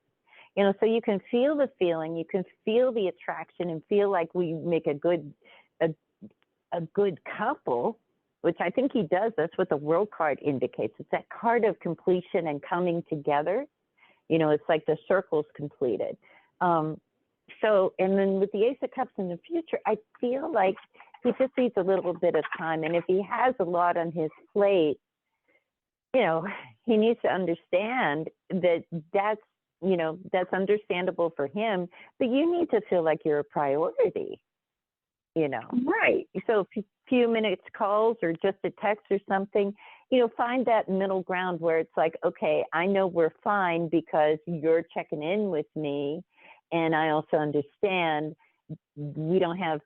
So you can feel the feeling, you can feel the attraction, and feel like we make a good couple, which I think he does. That's what the World card indicates. It's that card of completion and coming together. It's like the circle's completed. So, and then with the Ace of Cups in the future, I feel like he just needs a little bit of time. And if he has a lot on his plate, he needs to understand that that's understandable for him, but you need to feel like you're a priority, Right. So a few minutes calls or just a text or something, find that middle ground where it's like, okay, I know we're fine because you're checking in with me. And I also understand we don't have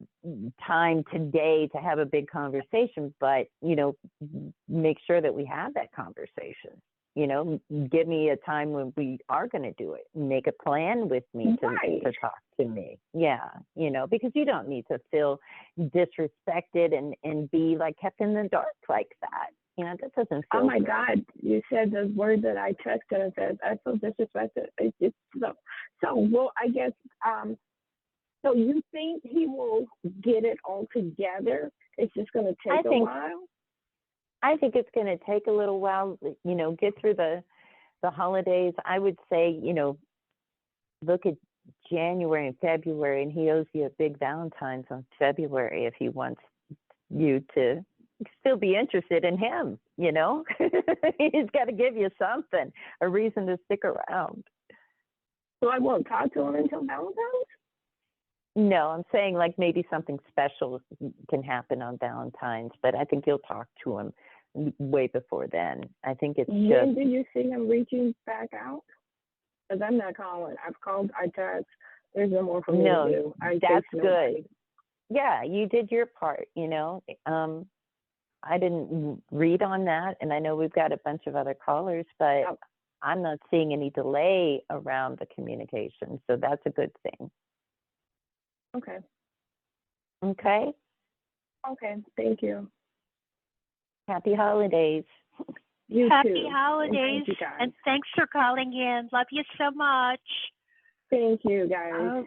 time today to have a big conversation, but, make sure that we have that conversation. Give me a time when we are going to do it. Make a plan with me to talk to me. Yeah, because you don't need to feel disrespected and be like kept in the dark like that. That doesn't feel Oh my good. God, you said the word that I texted and said, I feel disrespected. It's just well, I guess, so you think he will get it all together? It's just going to take a while? I think it's going to take a little while, get through the holidays. I would say, look at January and February, and he owes you a big Valentine's on February if he wants you to still be interested in him, He's got to give you something, a reason to stick around. So I won't talk to him until Valentine's? No, I'm saying like maybe something special can happen on Valentine's, but I think you'll talk to him way before then. I think it's just. When did you see him reaching back out? Because I'm not calling. I've called, I text. There's no more for me to do. That's good. Yeah, you did your part, I didn't read on that, and I know we've got a bunch of other callers, but I'm not seeing any delay around the communication, so that's a good thing. Okay. Okay? Okay, thank you. Happy holidays. You Happy too. holidays, and thanks for calling in. Love you so much. Thank you, guys. Oh,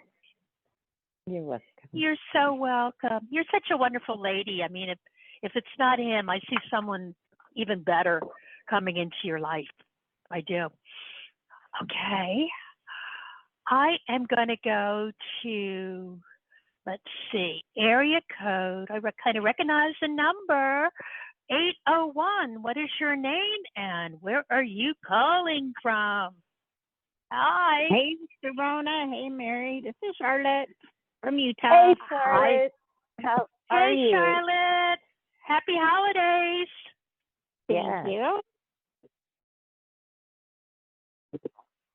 You're welcome. you're so welcome. You're such a wonderful lady. I mean, if it's not him, I see someone even better coming into your life. I do. Okay. I am going to go to, let's see, area code. I kind of recognize the number, 801. What is your name and where are you calling from? Hi. Hey, Sharonah. Hey, Mary. This is Charlotte from Utah. Hey, Charlotte. How are Hey, you? Charlotte. Happy holidays. Thank you.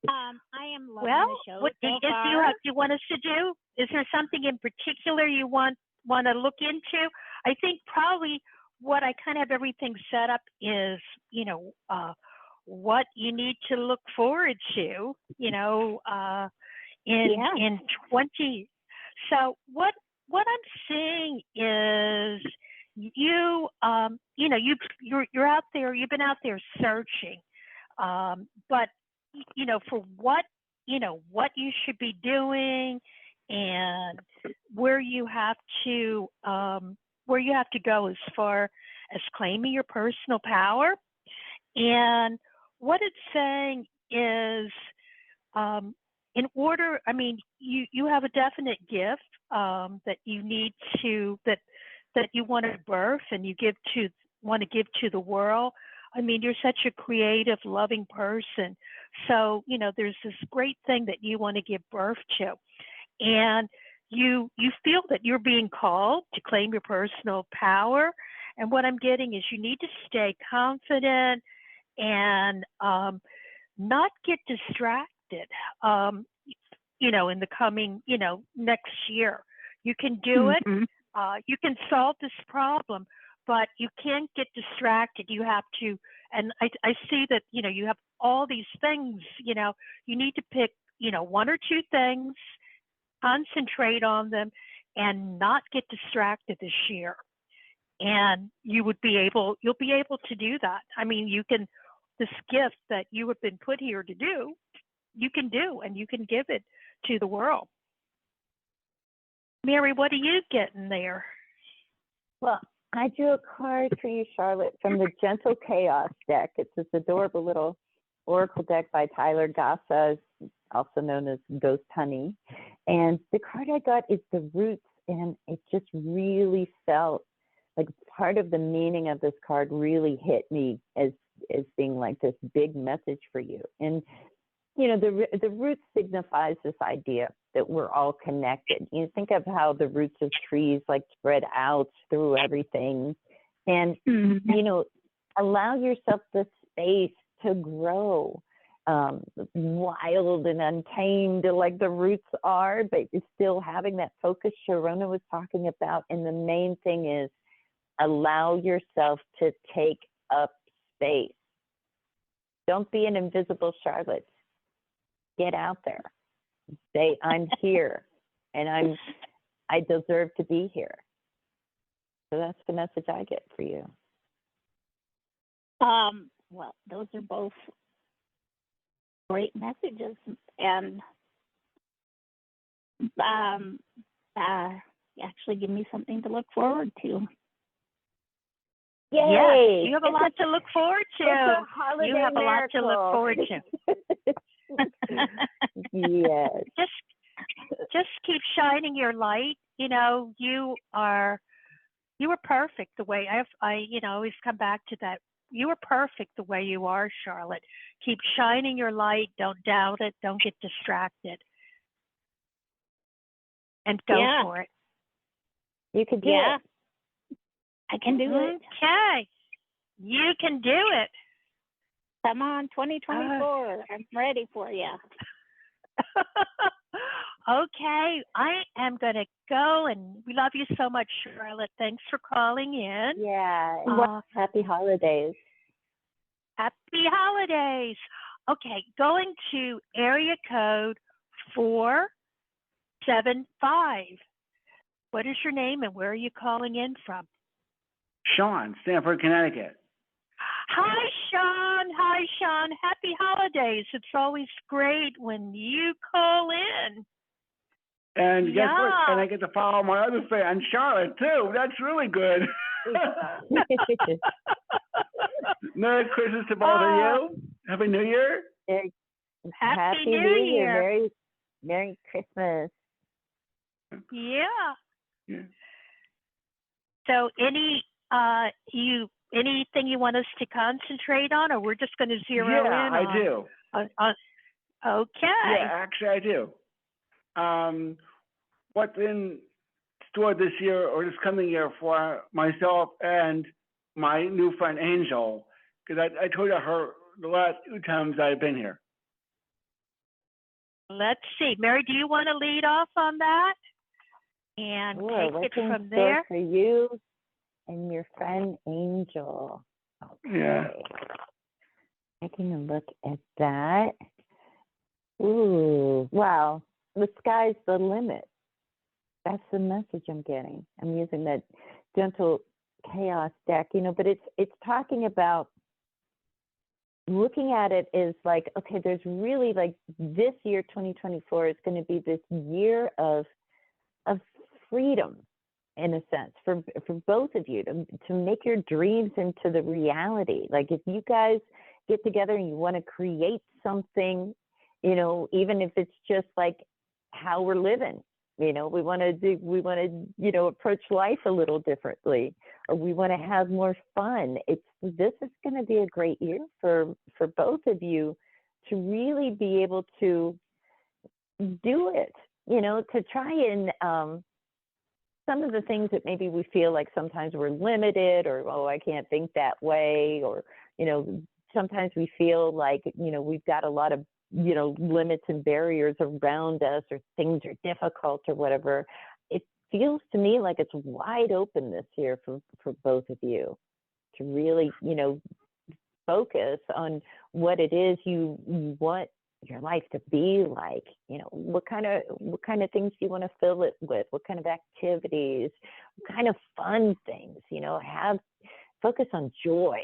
I am loving the show what so do far. you want us to do? Is there something in particular you want to look into? I think probably what I kind of have everything set up is, what you need to look forward to, in 20. So what I'm saying is you're out there, you've been out there searching, but for what you should be doing and where you have to go as far as claiming your personal power. And what it's saying is, in order, I mean, you have a definite gift that you need to that you want to birth and you want to give to the world. I mean, you're such a creative, loving person. So, there's this great thing that you want to give birth to. And you feel that you're being called to claim your personal power. And what I'm getting is you need to stay confident and not get distracted, in the coming, next year. You can do it. You can solve this problem, but you can't get distracted. You have to, and I see that, you have all these things, you need to pick, one or two things, concentrate on them, and not get distracted this year. And you'll be able to do that. I mean, this gift that you have been put here to do, you can do, and you can give it to the world. Mary, what are you getting there? Well, I drew a card for you, Charlotte, from the Gentle Chaos deck. It's this adorable little oracle deck by Tyler Gassa, also known as Ghost Honey. And the card I got is the Roots, and it just really felt like part of the meaning of this card really hit me as being like this big message for you. And the roots signifies this idea that we're all connected. You think of how the roots of trees like spread out through everything, and allow yourself the space to grow, wild and untamed like the roots are, but it's still having that focus Sharonah was talking about. And the main thing is allow yourself to take up space. Don't be an invisible Charlotte. Get out there. Say, I'm here, and I deserve to be here. So that's the message I get for you. Well, those are both great messages, and actually give me something to look forward to. Yay! Yes, you have a lot to look forward to. It's a holiday you have miracle. A lot to look forward to. Yes. Just keep shining your light. You were perfect the way I always come back to that. You are perfect the way you are, Charlotte. Keep shining your light. Don't doubt it. Don't get distracted. And go for it. You can do it. I can do it. Okay. You can do it. Come on, 2024. I'm ready for you. Okay. I am going to go, and we love you so much, Charlotte. Thanks for calling in. Yeah. Happy holidays. Happy holidays. Okay. Going to area code 475. What is your name and where are you calling in from? Sean, Stamford, Connecticut. Hi, Sean. Hi, Sean. Happy holidays. It's always great when you call in. And guess what? And I get to follow my other fan, Charlotte, too. That's really good. Merry Christmas to both of you. Happy New Year. Happy New Year. Merry Christmas. Yeah. So anything you want us to concentrate on, or we're just going to zero in? Yeah, I do. Okay. Yeah, actually, I do. What's in store this year or this coming year for myself and my new friend Angel? Because I told her the last 2 times I've been here. Let's see. Mary, do you want to lead off on that? And take it from there? For you and your friend Angel. Okay. Yeah. Taking a look at that. Ooh, wow. The sky's the limit. That's the message I'm getting. I'm using that gentle chaos deck, but it's talking about looking at it is like, okay, there's really like this year, 2024, is going to be this year of freedom, in a sense, for both of you to make your dreams into the reality. Like if you guys get together and you want to create something, even if it's just like how we're living, we want to approach life a little differently, or we want to have more fun. This is going to be a great year for both of you to really be able to do it, to try and some of the things that maybe we feel like sometimes we're limited, or, oh, I can't think that way, or, sometimes we feel like, we've got a lot of, limits and barriers around us, or things are difficult or whatever. It feels to me like it's wide open this year for both of you to really, focus on what it is you want your life to be like. What kind of things do you want to fill it with? What kind of activities? What kind of fun things? Focus on joy.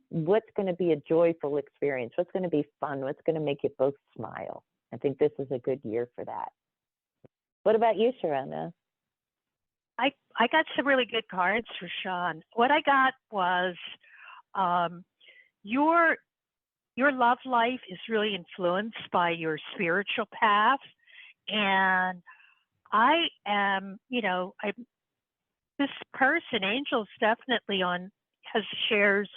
What's going to be a joyful experience? What's going to be fun? What's going to make you both smile? I think this is a good year for that. What about you, Sharonah? I got some really good cards for Sean. What I got was your love life is really influenced by your spiritual path, and I am, this person, Angel's definitely shares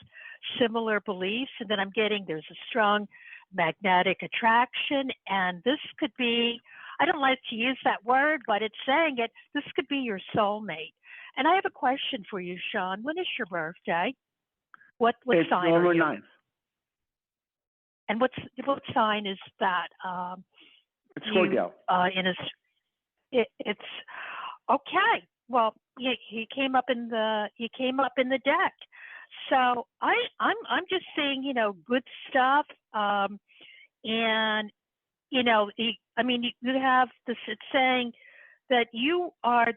similar beliefs, and then I'm getting there's a strong magnetic attraction, and this could be, I don't like to use that word, but it's saying it, this could be your soulmate. And I have a question for you, Sean. When is your birthday? What sign are you? 9th. And what sign is that? It's Scorpio. It's okay. Well, he came up in the deck. So I'm just saying, good stuff. And you have this. It's saying that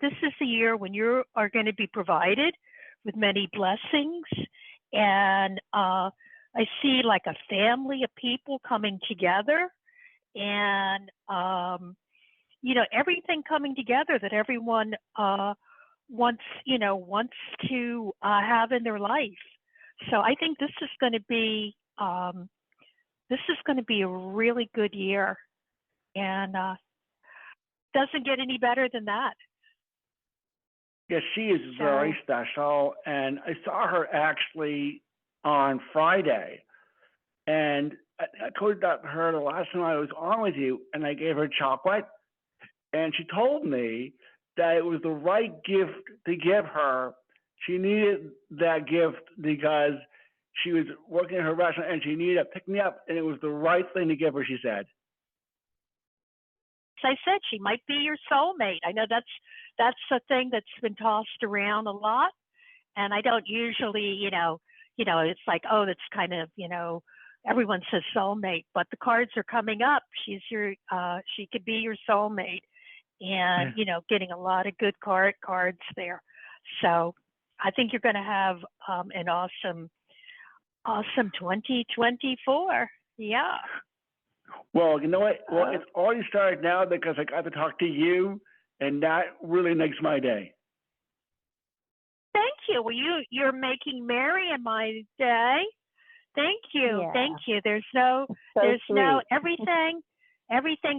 this is the year when you are going to be provided with many blessings, and I see like a family of people coming together, and everything coming together that everyone wants to have in their life. So I think this is going to be a really good year, and doesn't get any better than that. Yes, she is very special, and I saw her actually on Friday, and I told her the last time I was on with you, and I gave her chocolate, and she told me that it was the right gift to give her. She needed that gift because she was working in her restaurant and she needed to pick me up, and it was the right thing to give her, she said. As I said, she might be your soulmate. I know that's a thing that's been tossed around a lot, and I don't usually, it's like, oh, that's kind of, everyone says soulmate, but the cards are coming up. She could be your soulmate, and getting a lot of good cards there. So I think you're going to have an awesome 2024. Yeah. Well, you know what? Well, it's already started now because I got to talk to you, and that really makes my day. Thank you. Well, you're making Mary and my day. Thank you. Yeah. Thank you. There's sweet. no everything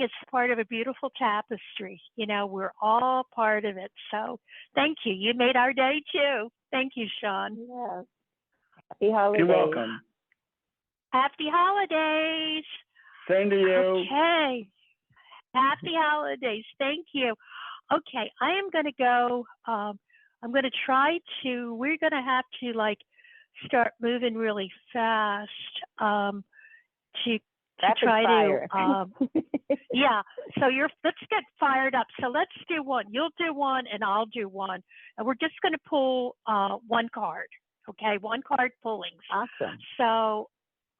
is part of a beautiful tapestry. We're all part of it. So thank you. You made our day too. Thank you, Sean. Yes. Happy holidays. You're welcome. Happy holidays. Same to you. Okay. Happy holidays. Thank you. Okay, I am going to go. I'm going to try to, we're going to have to like start moving really fast to Rapid try fire. to, yeah. So let's get fired up. So let's do one. You'll do one and I'll do one. And we're just going to pull one card. Okay, one card pullings. Awesome. So,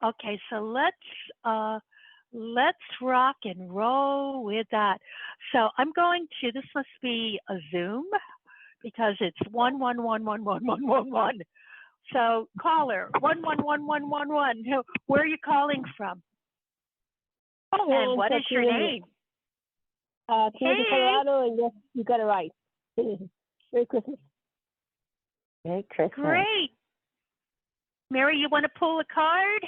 okay, so let's rock and roll with that. So I'm going to, this must be a Zoom because it's 1111111. So caller, 11111. Where are you calling from? And what is your name? Hey. Colorado, and yes, you got it right. Merry Christmas. Merry Christmas. Great. Mary, you want to pull a card?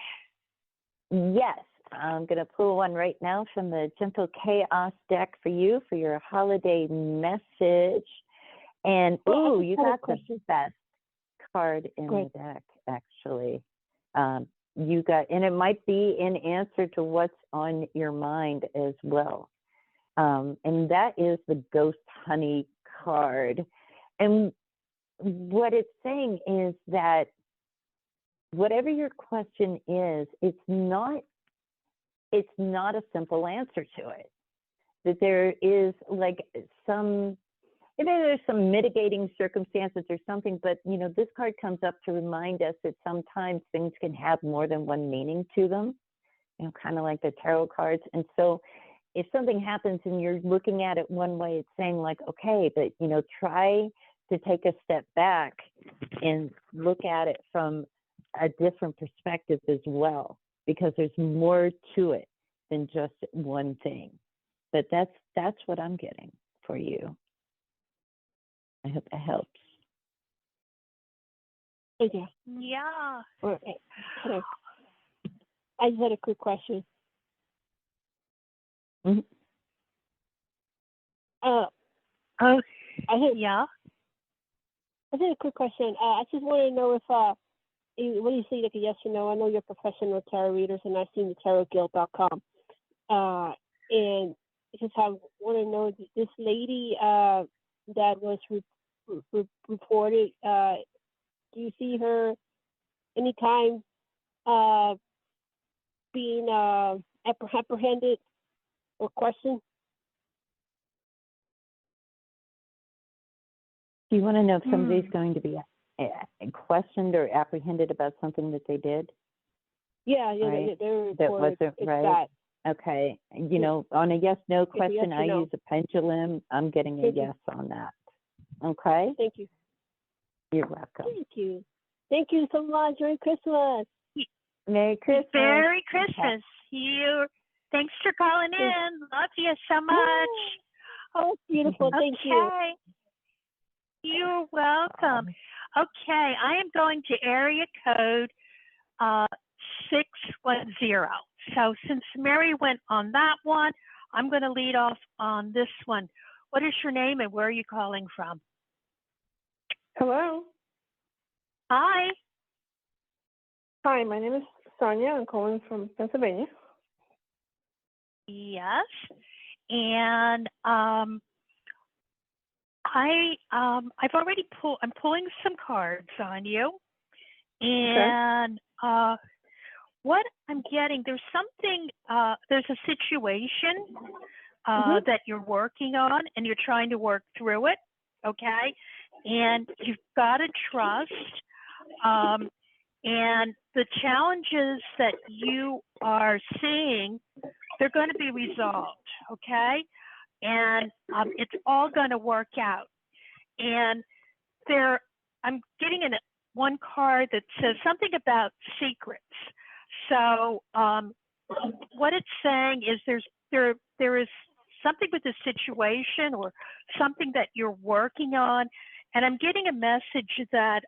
Yes, I'm going to pull one right now from the Gentle Chaos deck for you for your holiday message. And, ooh, you got the best card in the deck, actually. You got, and it might be in answer to what's on your mind as well. And that is the Ghost Honey card. And what it's saying is that whatever your question is, it's not a simple answer to it. That there is like there's some mitigating circumstances or something, but you know, this card comes up to remind us that sometimes things can have more than one meaning to them, you know, kind of like the tarot cards. And so if something happens and you're looking at it one way, it's saying like, okay, but you know, try to take a step back and look at it from a different perspective as well, because there's more to it than just one thing. But that's what I'm getting for you. I hope that helps. Thank you. Yeah. Okay. I just had a quick question. Mm-hmm. Yeah. I had a quick question. I just want to know if when you say like a yes or no, I know you're professional tarot readers, and I've seen the tarotguild.com. And because I want to know this lady that was reported, do you see her anytime being apprehended or questioned? Do you want to know if somebody's going to be questioned or apprehended about something that they did? Yeah, right? they're that wasn't right. That. Okay, you know, on a yes/no question, yes I no. use a pendulum. I'm getting a yes on that. Okay. Thank you. You're welcome. Thank you. Thank you so much. Merry Christmas. Merry Christmas. Merry Christmas. Thanks for calling in. Love you so much. Oh, beautiful. Thank you. You're welcome. Okay, I am going to area code 610. So since Mary went on that one, I'm going to lead off on this one. What is your name and where are you calling from? Hello. Hi. Hi, my name is Sonia. I'm calling from Pennsylvania. Yes. And I've already I'm pulling some cards on you. And what I'm getting, there's something, there's a situation that you're working on and you're trying to work through it, okay? And you've got to trust. And the challenges that you are seeing, they're going to be resolved, okay? And it's all going to work out. And I'm getting one card that says something about secrets. So what it's saying is there is something with the situation or something that you're working on, and I'm getting a message that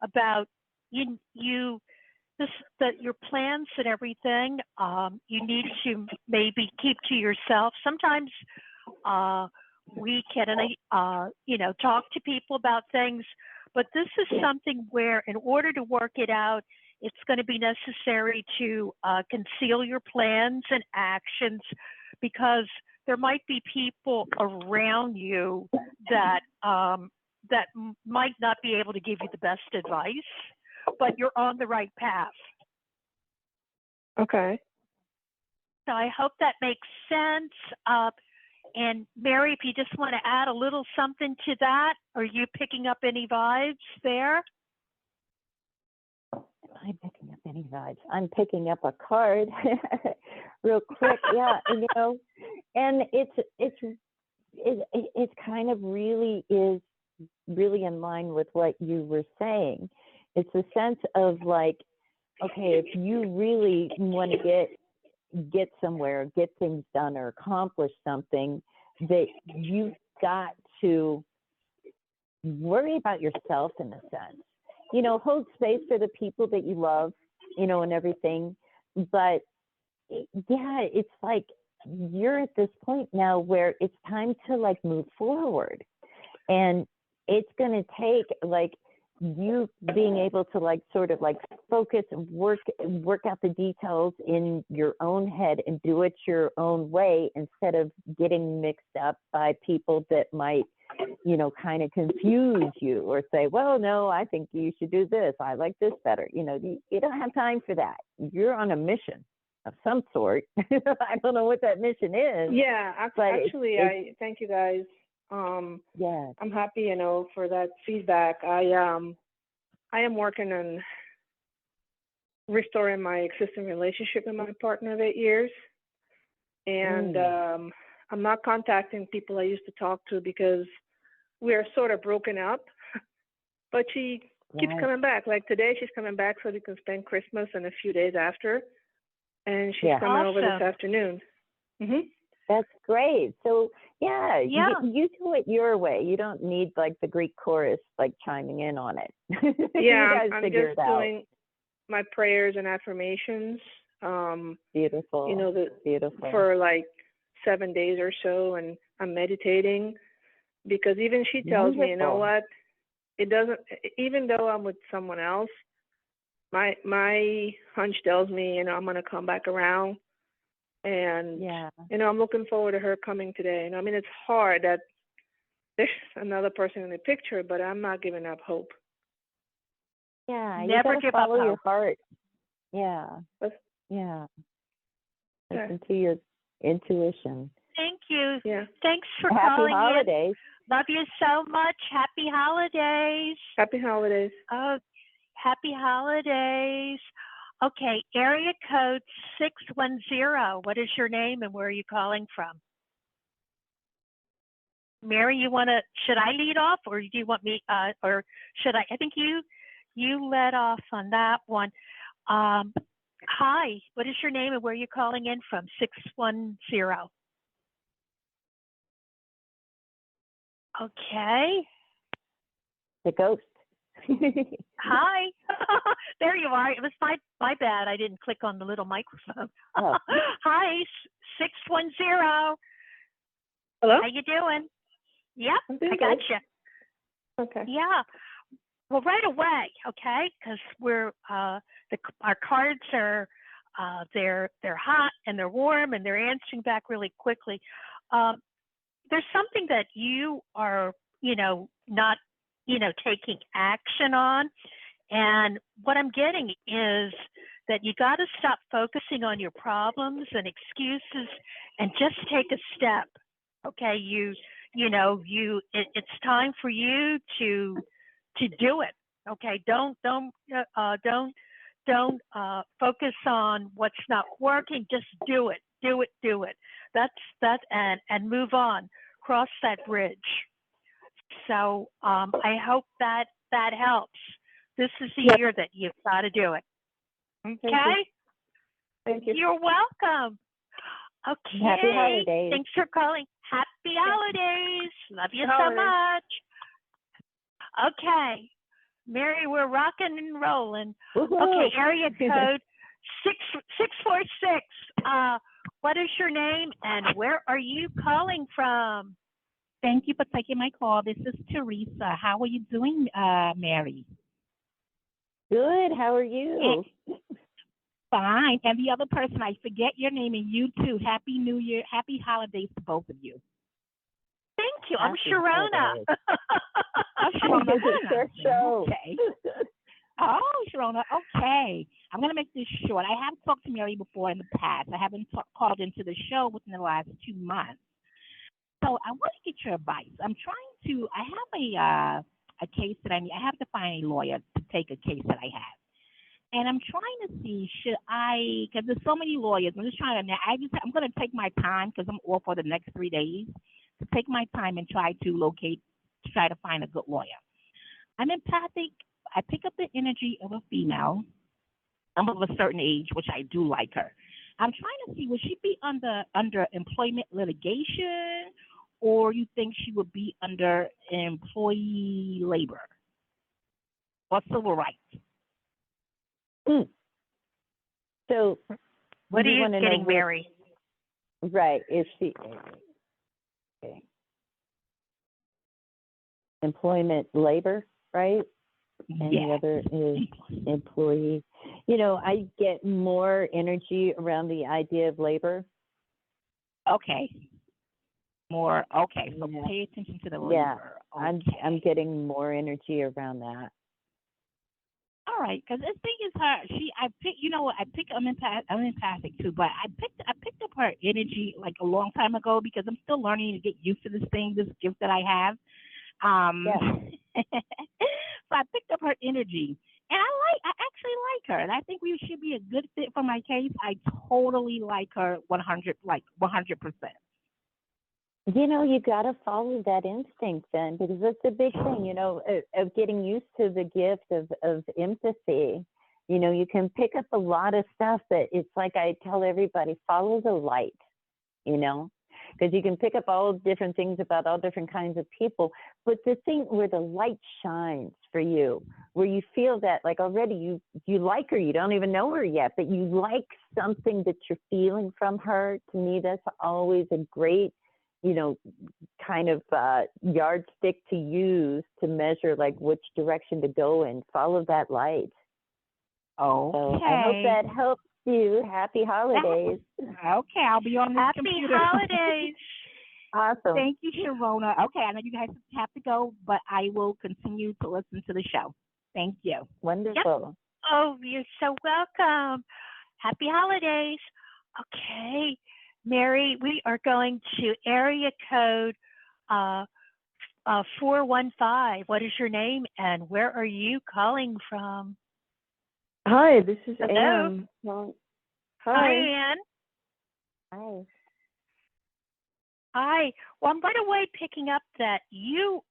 about that your plans and everything you need to maybe keep to yourself. Sometimes we can talk to people about things, but this is something where in order to work it out, it's going to be necessary to conceal your plans and actions because there might be people around you that might not be able to give you the best advice, but you're on the right path. Okay. So I hope that makes sense. And Mary, if you just want to add a little something to that, are you picking up any vibes there? Am I picking up any vibes? I'm picking up a card real quick. Yeah, and, and it's kind of really is really in line with what you were saying. It's a sense of like, okay, if you really want to get somewhere, get things done or accomplish something, that you've got to worry about yourself in a sense. Hold space for the people that you love, and everything. But yeah, it's like you're at this point now where it's time to like move forward. And it's going to take like you being able to like sort of like focus and work out the details in your own head and do it your own way instead of getting mixed up by people that might, kind of confuse you or say, well, no, I think you should do this. I like this better. You don't have time for that. You're on a mission of some sort. I don't know what that mission is. Yeah, actually, I thank you guys. Yeah, I'm happy, for that feedback. I am working on restoring my existing relationship with my partner of 8 years, and I'm not contacting people I used to talk to because we are sort of broken up. But she keeps coming back. Like today, she's coming back so we can spend Christmas and a few days after, and she's coming over this afternoon. Mm-hmm. That's great. So yeah. You do it your way. You don't need like the Greek chorus like chiming in on it. Yeah, you guys I'm figure just it out. doing my prayers and affirmations. Beautiful. Beautiful. For like 7 days or so, and I'm meditating because even she tells me, you know what? It doesn't. Even though I'm with someone else, my hunch tells me, I'm gonna come back around. And, I'm looking forward to her coming today. It's hard that there's another person in the picture, but I'm not giving up hope. Yeah, never you give follow up your hope. heart. Yeah. Yeah. Listen to your intuition. Thank you. Yeah. Thanks for Happy calling holidays. in. Love you so much. Happy holidays. Happy holidays. Oh, happy holidays. Okay, area code 610. What is your name and where are you calling from? Mary, should I lead off or do you want me, or should I think you led off on that one. Hi, what is your name and where are you calling in from? 610. Okay. The ghost. Hi. There you are. It was my bad. I didn't click on the little microphone. Oh. Hi, 610. Hello? How you doing? Yep, I got you. Okay. Yeah. Well, right away, okay, because we're our cards are they're hot and they're warm and they're answering back really quickly. There's something that you are, not, taking action on. And what I'm getting is that you got to stop focusing on your problems and excuses and just take a step. Okay, it's time for you to do it. Okay, don't focus on what's not working. Just do it. That's and move on. Cross that bridge. So I hope that helps. This is the year that you've got to do it. Okay? Thank you. You're welcome. Okay. Happy holidays. Thanks for calling. Happy holidays. Love you so holidays. much. Okay. Mary, we're rocking and rolling. Woo-hoo. Okay, area code 646. What is your name and where are you calling from? Thank you for taking my call. This is Teresa. How are you doing, Mary? Good. How are you? Fine. And the other person, I forget your name, and you too. Happy New Year. Happy holidays to both of you. Thank you. I'm Happy Sharonah. Oh, Sharonah. Your show. Okay. Oh, Sharonah. Okay. I'm going to make this short. I have talked to Mary before in the past. I haven't called into the show within the last 2 months. So I want to get your advice. I have a case that I have to find a lawyer to take a case that I have. And I'm trying to see, because there's so many lawyers, I'm going to take my time because I'm off for the next 3 days to take my time and try to find a good lawyer. I'm empathic. I pick up the energy of a female. I'm of a certain age, which I do like her. I'm trying to see, would she be under employment litigation, or you think she would be under employee labor or civil rights? So, what are you getting, Mary? Right. Is she okay? Employment labor, right? And the other is employee. I get more energy around the idea of labor. Okay. More. Okay. So pay attention to the labor. Yeah, okay. I'm getting more energy around that. All right, because the thing is, I'm empathic too, but I picked up her energy like a long time ago because I'm still learning to get used to this gift that I have. So I picked up her energy, and I actually like her, and I think we should be a good fit for my case. I totally like her 100%. You got to follow that instinct then, because that's a big thing, of getting used to the gift of empathy. You can pick up a lot of stuff, but it's like I tell everybody, follow the light, because you can pick up all different things about all different kinds of people. But the thing where the light shines for you, where you feel that like already you like her, you don't even know her yet, but you like something that you're feeling from her. To me, that's always a great kind of yardstick to use to measure like which direction to go in. Follow that light. Okay. So I hope that helps you. Happy holidays. Okay, I'll be on this computer. Happy holidays. Awesome. Thank you, Sharonah. Okay, I know you guys have to go, but I will continue to listen to the show. Thank you. Wonderful. Yep. Oh, you're so welcome. Happy holidays. Okay. Mary, we are going to area code 415. What is your name and where are you calling from? Hi, this is Hello. Anne. Hi. Hi, Anne. Hi. Hi. Well, I'm right away picking up that you're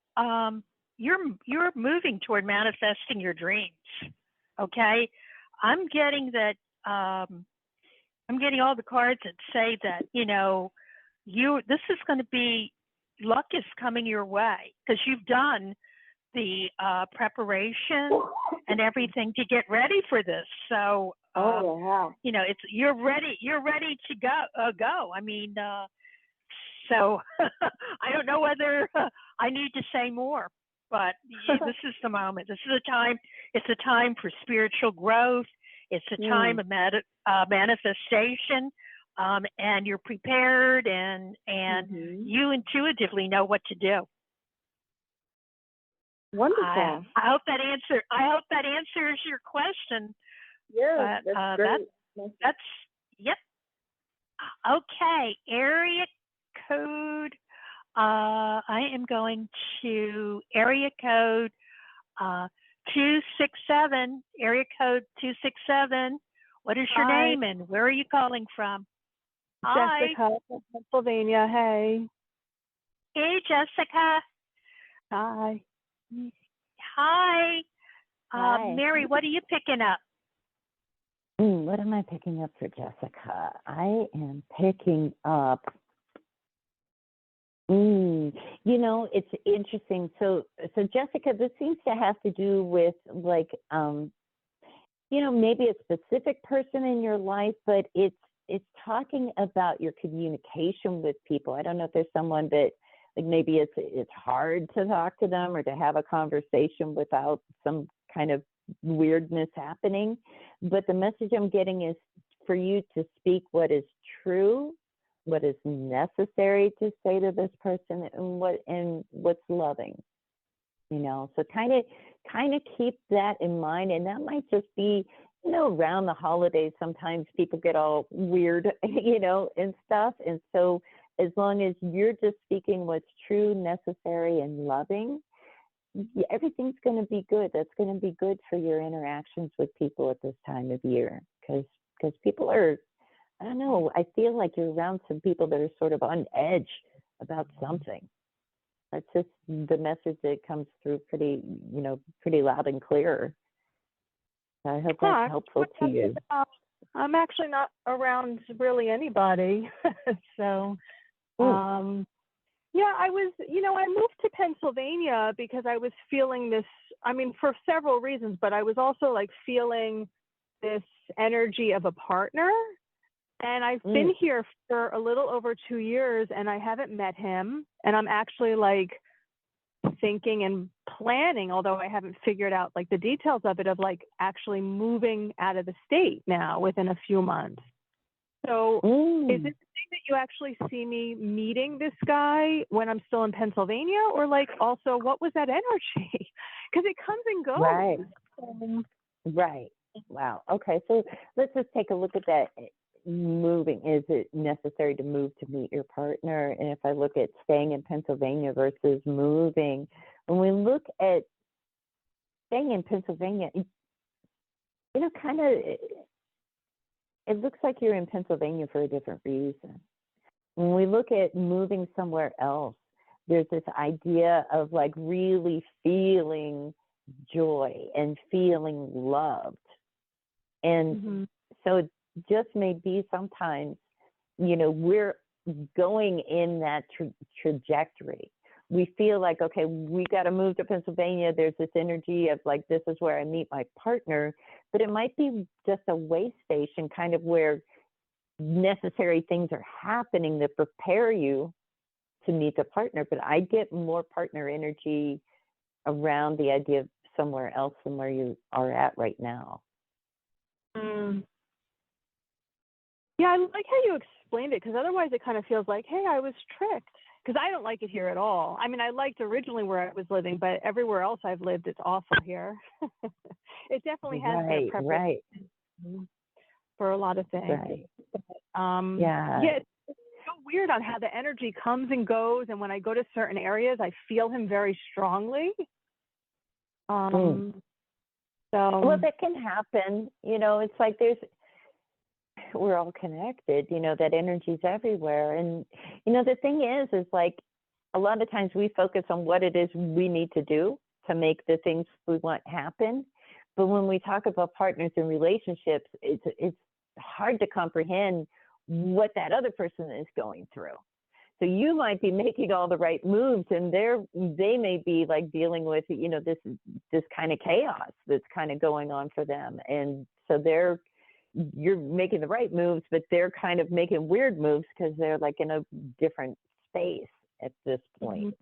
moving toward manifesting your dreams. Okay, I'm getting that. I'm getting all the cards that say that this is going to be, luck is coming your way because you've done the preparation and everything to get ready for this. So you're ready to go. I mean, so I don't know whether I need to say more, but this is the moment. This is a time. It's a time for spiritual growth. It's a time of manifestation, and you're prepared, and you intuitively know what to do. Wonderful. I hope that answers your question. Yeah, that's great. Yep. Okay, area code. I am going to area code 267. Area code 267. What is your name and where are you calling from? Jessica from Pennsylvania. Hey. Hey, Jessica. Hi. Hi. Mary, what are you picking up? What am I picking up for Jessica? I am picking up, it's interesting. So Jessica, this seems to have to do with like, maybe a specific person in your life, but it's talking about your communication with people. I don't know if there's someone that like maybe it's hard to talk to them or to have a conversation without some kind of weirdness happening. But the message I'm getting is for you to speak what is true, what is necessary to say to this person, and what's loving. So kind of keep that in mind, and that might just be, around the holidays, sometimes people get all weird, and stuff. And so as long as you're just speaking what's true, necessary, and loving, everything's going to be good. That's going to be good for your interactions with people at this time of year, because people are, I don't know, I feel like you're around some people that are sort of on edge about something. That's just the message that comes through pretty loud and clear. So I hope that's helpful to you. I'm actually not around really anybody. So, yeah, I was, I moved to Pennsylvania because I was feeling this, for several reasons, but I was also like feeling this energy of a partner. And I've been here for a little over 2 years and I haven't met him. And I'm actually like thinking and planning, although I haven't figured out like the details of it, of like actually moving out of the state now within a few months. So is it the thing that you actually see me meeting this guy when I'm still in Pennsylvania, or like also what was that energy? Because it comes and goes. Right. Right. Wow. Okay. So let's just take a look at that. Moving, is it necessary to move to meet your partner? And if I look at staying in Pennsylvania versus moving, when we look at staying in Pennsylvania, kind of, it looks like you're in Pennsylvania for a different reason. When we look at moving somewhere else, there's this idea of like really feeling joy and feeling loved. And so it just may be sometimes, we're going in that trajectory. We feel like, okay, we got to move to Pennsylvania. There's this energy of like, this is where I meet my partner, but it might be just a way station, kind of where necessary things are happening that prepare you to meet the partner. But I get more partner energy around the idea of somewhere else than where you are at right now. Yeah, I like how you explained it, because otherwise it kind of feels like, hey, I was tricked. Because I don't like it here at all. I liked originally where I was living, but everywhere else I've lived, it's awful here. It definitely has been a preparation for a lot of things. Right. Yeah, it's so weird on how the energy comes and goes, and when I go to certain areas, I feel him very strongly. So well, that can happen. It's like we're all connected, that energy's everywhere. And, the thing is like a lot of times we focus on what it is we need to do to make the things we want happen. But when we talk about partners and relationships, it's hard to comprehend what that other person is going through. So you might be making all the right moves, and they may be like dealing with, this kind of chaos that's kind of going on for them. And so you're making the right moves, but they're kind of making weird moves because they're like in a different space at this point,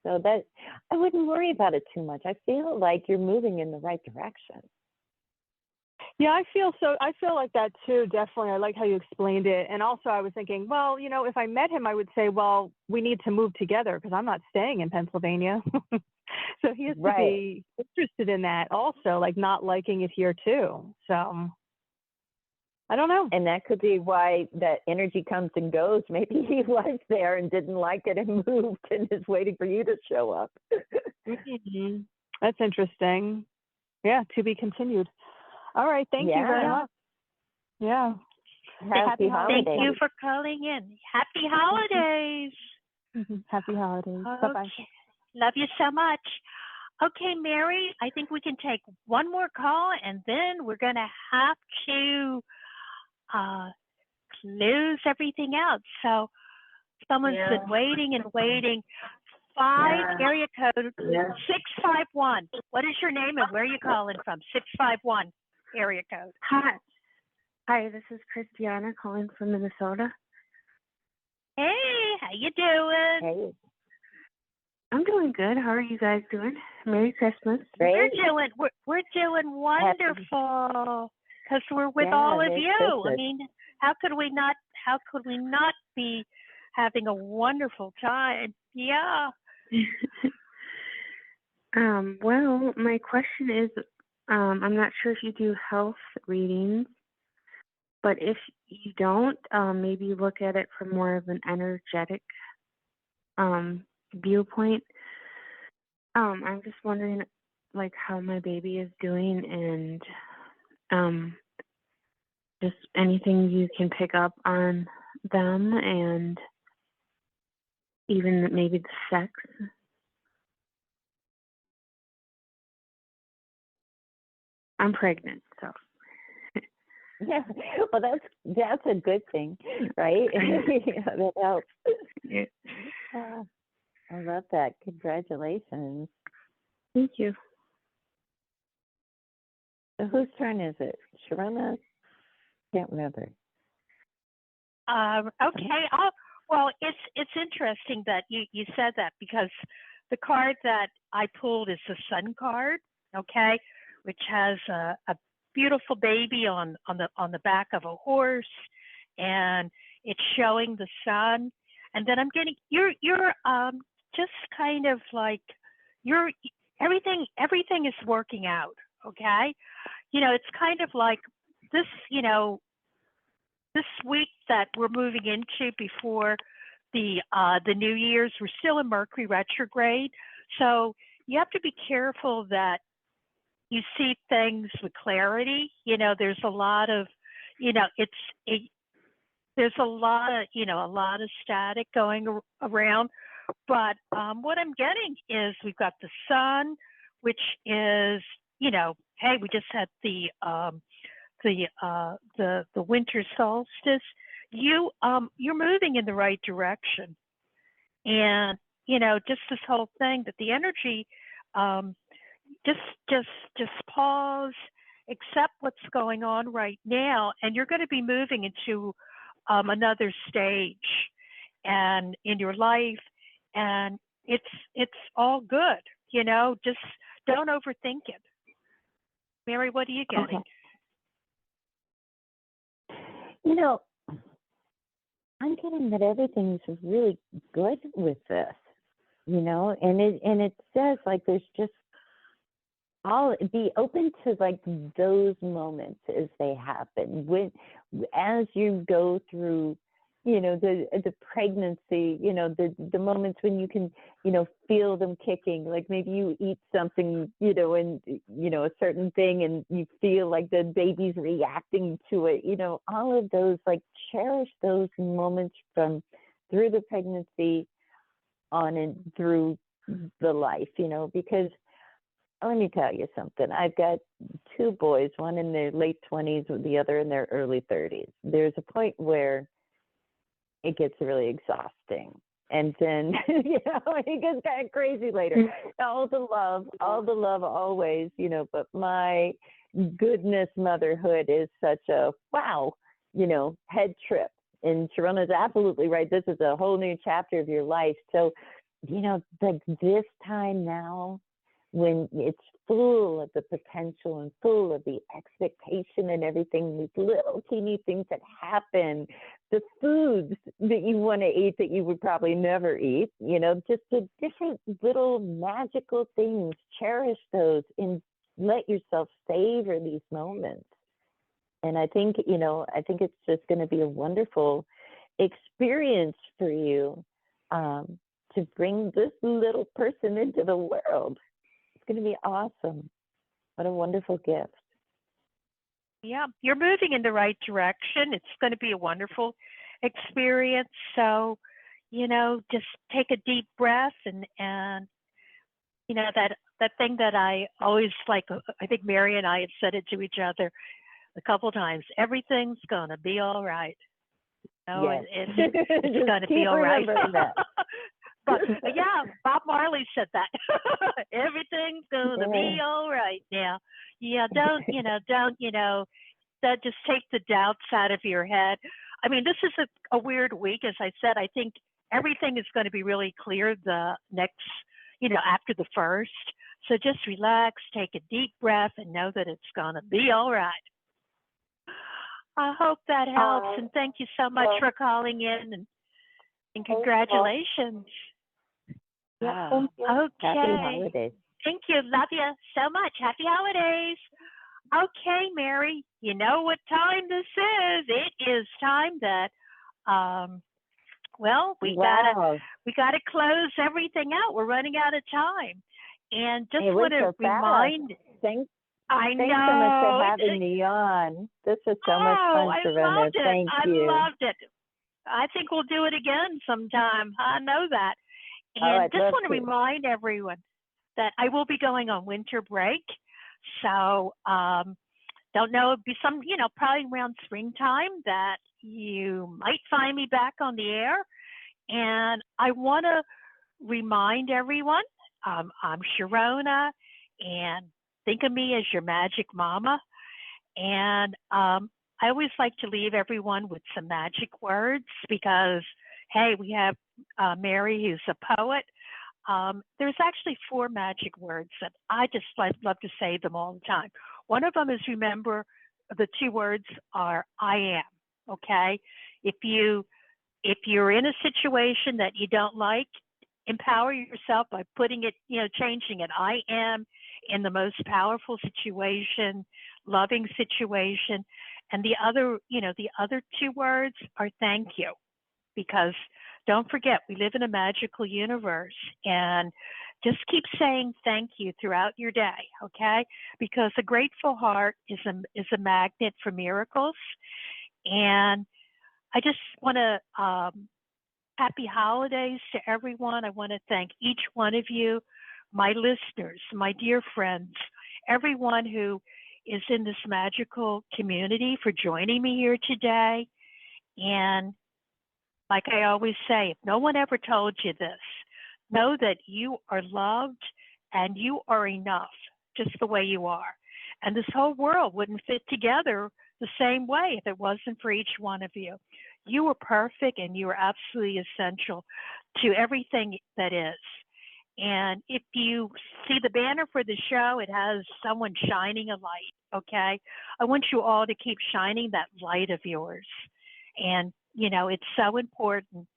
So that I wouldn't worry about it too much. I feel like you're moving in the right direction. Yeah, I feel like that too, definitely. I like how you explained it. And also I was thinking, well, if I met him, I would say, well, we need to move together because I'm not staying in Pennsylvania. So he has to be interested in that also, like not liking it here too. So I don't know. And that could be why that energy comes and goes. Maybe he was there and didn't like it and moved and is waiting for you to show up. That's interesting. Yeah, to be continued. All right. Thank you very much. Yeah. Happy holidays. Thank you for calling in. Happy holidays. Happy holidays. Okay. Bye-bye. Love you so much. Okay, Mary, I think we can take one more call and then we're going to have to close everything out. So someone's been waiting and waiting. Area code 651. What is your name and where are you calling from? 651 area code. Hi, this is Christiana calling from Minnesota. Hey, how you doing? Hey. I'm doing good. How are you guys doing? Merry Christmas. Great. We're doing wonderful because we're with all of you. Christmas. I mean, how could we not be having a wonderful time? Yeah. Well, my question is, I'm not sure if you do health readings, but if you don't, maybe look at it from more of an energetic viewpoint. I'm just wondering, like, how my baby is doing, and just anything you can pick up on them, and even maybe the sex. I'm pregnant, so. Yeah, well, that's a good thing, right? That helps. Yeah. I love that. Congratulations. Thank you. So whose turn is it? Sharonah? Can't remember. Okay. Well, it's interesting that you said that because the card that I pulled is the Sun card. Okay, which has a beautiful baby on the back of a horse, and it's showing the sun. And then I'm getting you're just kind of like you're everything is working out. Okay, it's kind of like this. This week that we're moving into before the New Year's, we're still in Mercury retrograde, so you have to be careful that you see things with clarity. There's a lot of, there's a lot of static going around. But what I'm getting is we've got the sun, which is, hey, we just had the winter solstice. You're moving in the right direction, and just this whole thing that the energy, just pause, accept what's going on right now, and you're going to be moving into another stage and in your life, and it's all good. Just don't overthink it. Mary, what are you getting? Okay. I'm getting that everything's really good with this, and it says like there's just be open to like those moments as they happen as you go through, the pregnancy, the moments when you can, feel them kicking, like maybe you eat something, and, a certain thing and you feel like the baby's reacting to it, all of those, like cherish those moments from through the pregnancy on and through the life, because let me tell you something. I've got two boys, one in their late 20s, the other in their early 30s. There's a point where it gets really exhausting. And then, it gets kind of crazy later. All the love always, but my goodness, motherhood is such a wow, head trip. And Sharonah's absolutely right. This is a whole new chapter of your life. So, like this time now, when it's full of the potential and full of the expectation and everything, these little teeny things that happen, the foods that you want to eat that you would probably never eat, just the different little magical things, cherish those and let yourself savor these moments. And I think it's just going to be a wonderful experience for you to bring this little person into the world. Going to be awesome. What a wonderful gift. Yeah, you're moving in the right direction. It's going to be a wonderful experience. So, just take a deep breath and that thing that I always like, I think Mary and I have said it to each other a couple times. Everything's going to be all right. Yes. It's going to be all right. That. But yeah, Bob Marley said that. Everything's gonna be all right now. Yeah, don't just take the doubts out of your head. I mean, this is a weird week, as I said. I think everything is going to be really clear the next after the first. So just relax, take a deep breath, and know that it's going to be all right. I hope that helps, and thank you so much for calling in, and congratulations. Yeah, thank you. Okay. Happy holidays. Thank you. Love you so much. Happy holidays. Okay, Mary, you know what time this is. It is time that we gotta close everything out. We're running out of time. And just want to remind Thanks I know. Thanks so much for having me on. This was so much fun, Sharonah. Thank you. I loved it. I think we'll do it again sometime. I know that. And just want to remind everyone that I will be going on winter break. So don't know, it'd be some, probably around springtime that you might find me back on the air. And I want to remind everyone, I'm Sharonah, and think of me as your magic mama. And I always like to leave everyone with some magic words because, hey, we have Mary, who's a poet. There's actually 4 magic words that I just love to say them all the time. One of them is, remember, the 2 words are I am, okay? If you're in a situation that you don't like, empower yourself by putting it, changing it. I am in the most powerful situation, loving situation. And the other 2 words are thank you. Because don't forget, we live in a magical universe, and just keep saying thank you throughout your day, okay? Because a grateful heart is a magnet for miracles. And I just want to happy holidays to everyone. I want to thank each one of you, my listeners, my dear friends, everyone who is in this magical community for joining me here today. And like I always say, if no one ever told you this, know that you are loved and you are enough just the way you are. And this whole world wouldn't fit together the same way if it wasn't for each one of you. You are perfect and you are absolutely essential to everything that is. And if you see the banner for the show, it has someone shining a light, okay? I want you all to keep shining that light of yours. And it's so important.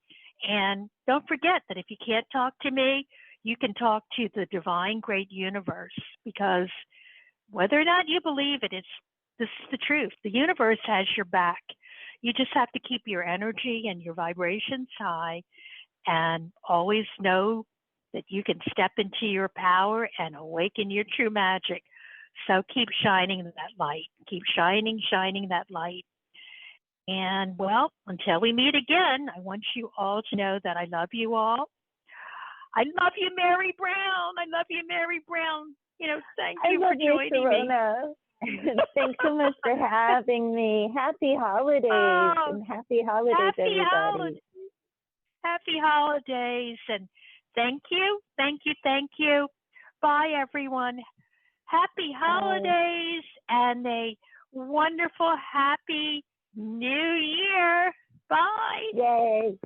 And don't forget that if you can't talk to me, you can talk to the divine great universe, because whether or not you believe it, this is the truth. The universe has your back. You just have to keep your energy and your vibrations high, and always know that you can step into your power and awaken your true magic. So keep shining that light. Keep shining that light. And until we meet again, I want you all to know that I love you all. I love you, Mary Brown. I love you, Mary Brown. Thank you for joining me. Thanks so much for having me. Happy holidays and happy holidays, everybody. Happy holidays, and thank you. Bye, everyone. Happy holidays and a wonderful, happy New Year. Bye. Yay.